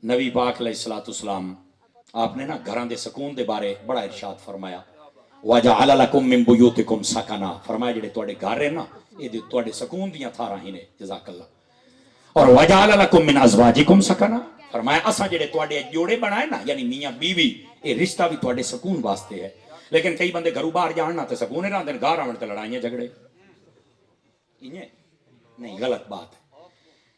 نبی پاک علیہ السلام آپ نے نا گھران دے سکون دے بارے بڑا ارشاد فرمایا، وَجَعَلَ لَكُم مِّن بُيُوتِكُمْ سَكَنًا، فرمایا جڑے تواڈے گھر ہیں نا یہ تواڈے سکون دیاں تھاراں ہی نے، جزاک اللہ۔ اور وَجَعَلَ لَكُم مِّنْ أَزْوَاجِكُمْ سَكَنًا، فرمایا اساں جڑے تواڈے جوڑے بنائے نا یعنی میاں بیوی، یہ رشتہ بھی تواڈے سکون واسطے ہے۔ لیکن کئی بندے گھروں باہر جاننا تے سکون نہ رہندے، گھر آون تے لڑائیاں جھگڑے، انہیں نہیں، غلط بات ہے۔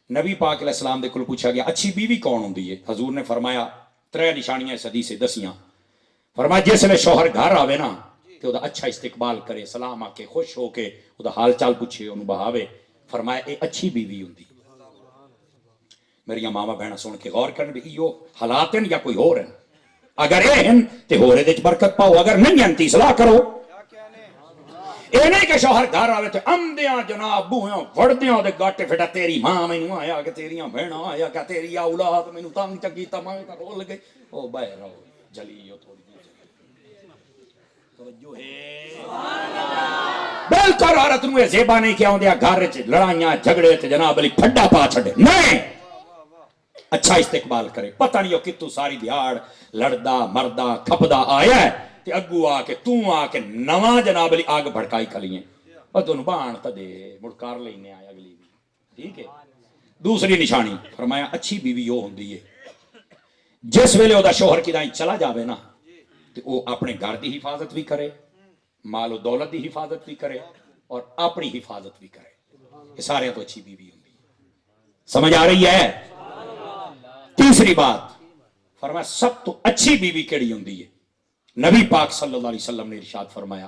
نبی پاک علیہ السلام دے کل پوچھا گیا اچھی بیوی کون ہوندی ہے؟ حضور نے فرمایا 3 نشانیاں اس حدیث سے دسیاں۔ فرمایا جس لے شوہر گھر آوے نا تے او دا اچھا استقبال کرے، سلام آ کے خوش ہو کے او دا حال چال پوچھے، انہوں بہاوے، فرمایا اے اچھی بیوی ہوندی۔ میری ماما بہنا سن کے غور کرن بھی ایو حالات ہیں یا کوئی ہور ہیں، اگر اے ہیں تے ہورے دے برکت پاؤ، اگر نہیں ہیں تے اصلاح کرو۔ اے نہیں کہ شوہر گھر آوے تے امدیاں جناب بوہیاں وڑدیاں دے گاٹے پھٹا، تیری ماں مینوں آیا کہ تیریاں بہناں آیا کہ تیری اولاد مینوں تنگ چکی تمام کا رول گئی، او بہ رہو جلیو تھوڑی جی توجہ ہے۔ بالکل عورت نوں زیبا نہیں کہ اوندے گھر وچ لڑائیاں جھگڑے تے جناب علی پھڈا پا چھڈے، نہیں، اچھا استقبال کرے۔ پتہ نہیں ہو کتوں ساری دیہاڑ لڑدا مردا کھپدا آیا ہے تے اگو آ کے توں آ کے نواں جناب علی آگ بھڑکائی کھلییں، اور تنوں بان تا دے مڑکار لینے آیا اگلی بھی، ٹھیک ہے۔ دوسری نشانی فرمایا اچھی بیوی وہ ہوندی ہے جس ویلے او دا شوہر کدائیں چلا جاوے نا تے او اپنے گھر دی حفاظت بھی کرے، مال و دولت دی حفاظت بھی کرے اور اپنی حفاظت بھی کرے، یہ سارے تو اچھی بیوی ہوندی ہے۔ سمجھ آ رہی ہے؟ تیسری بات فرمایا سب تو اچھی بیوی کیڑی ہوندی ہے؟ نبی پاک صلی اللہ علیہ وسلم نے ارشاد فرمایا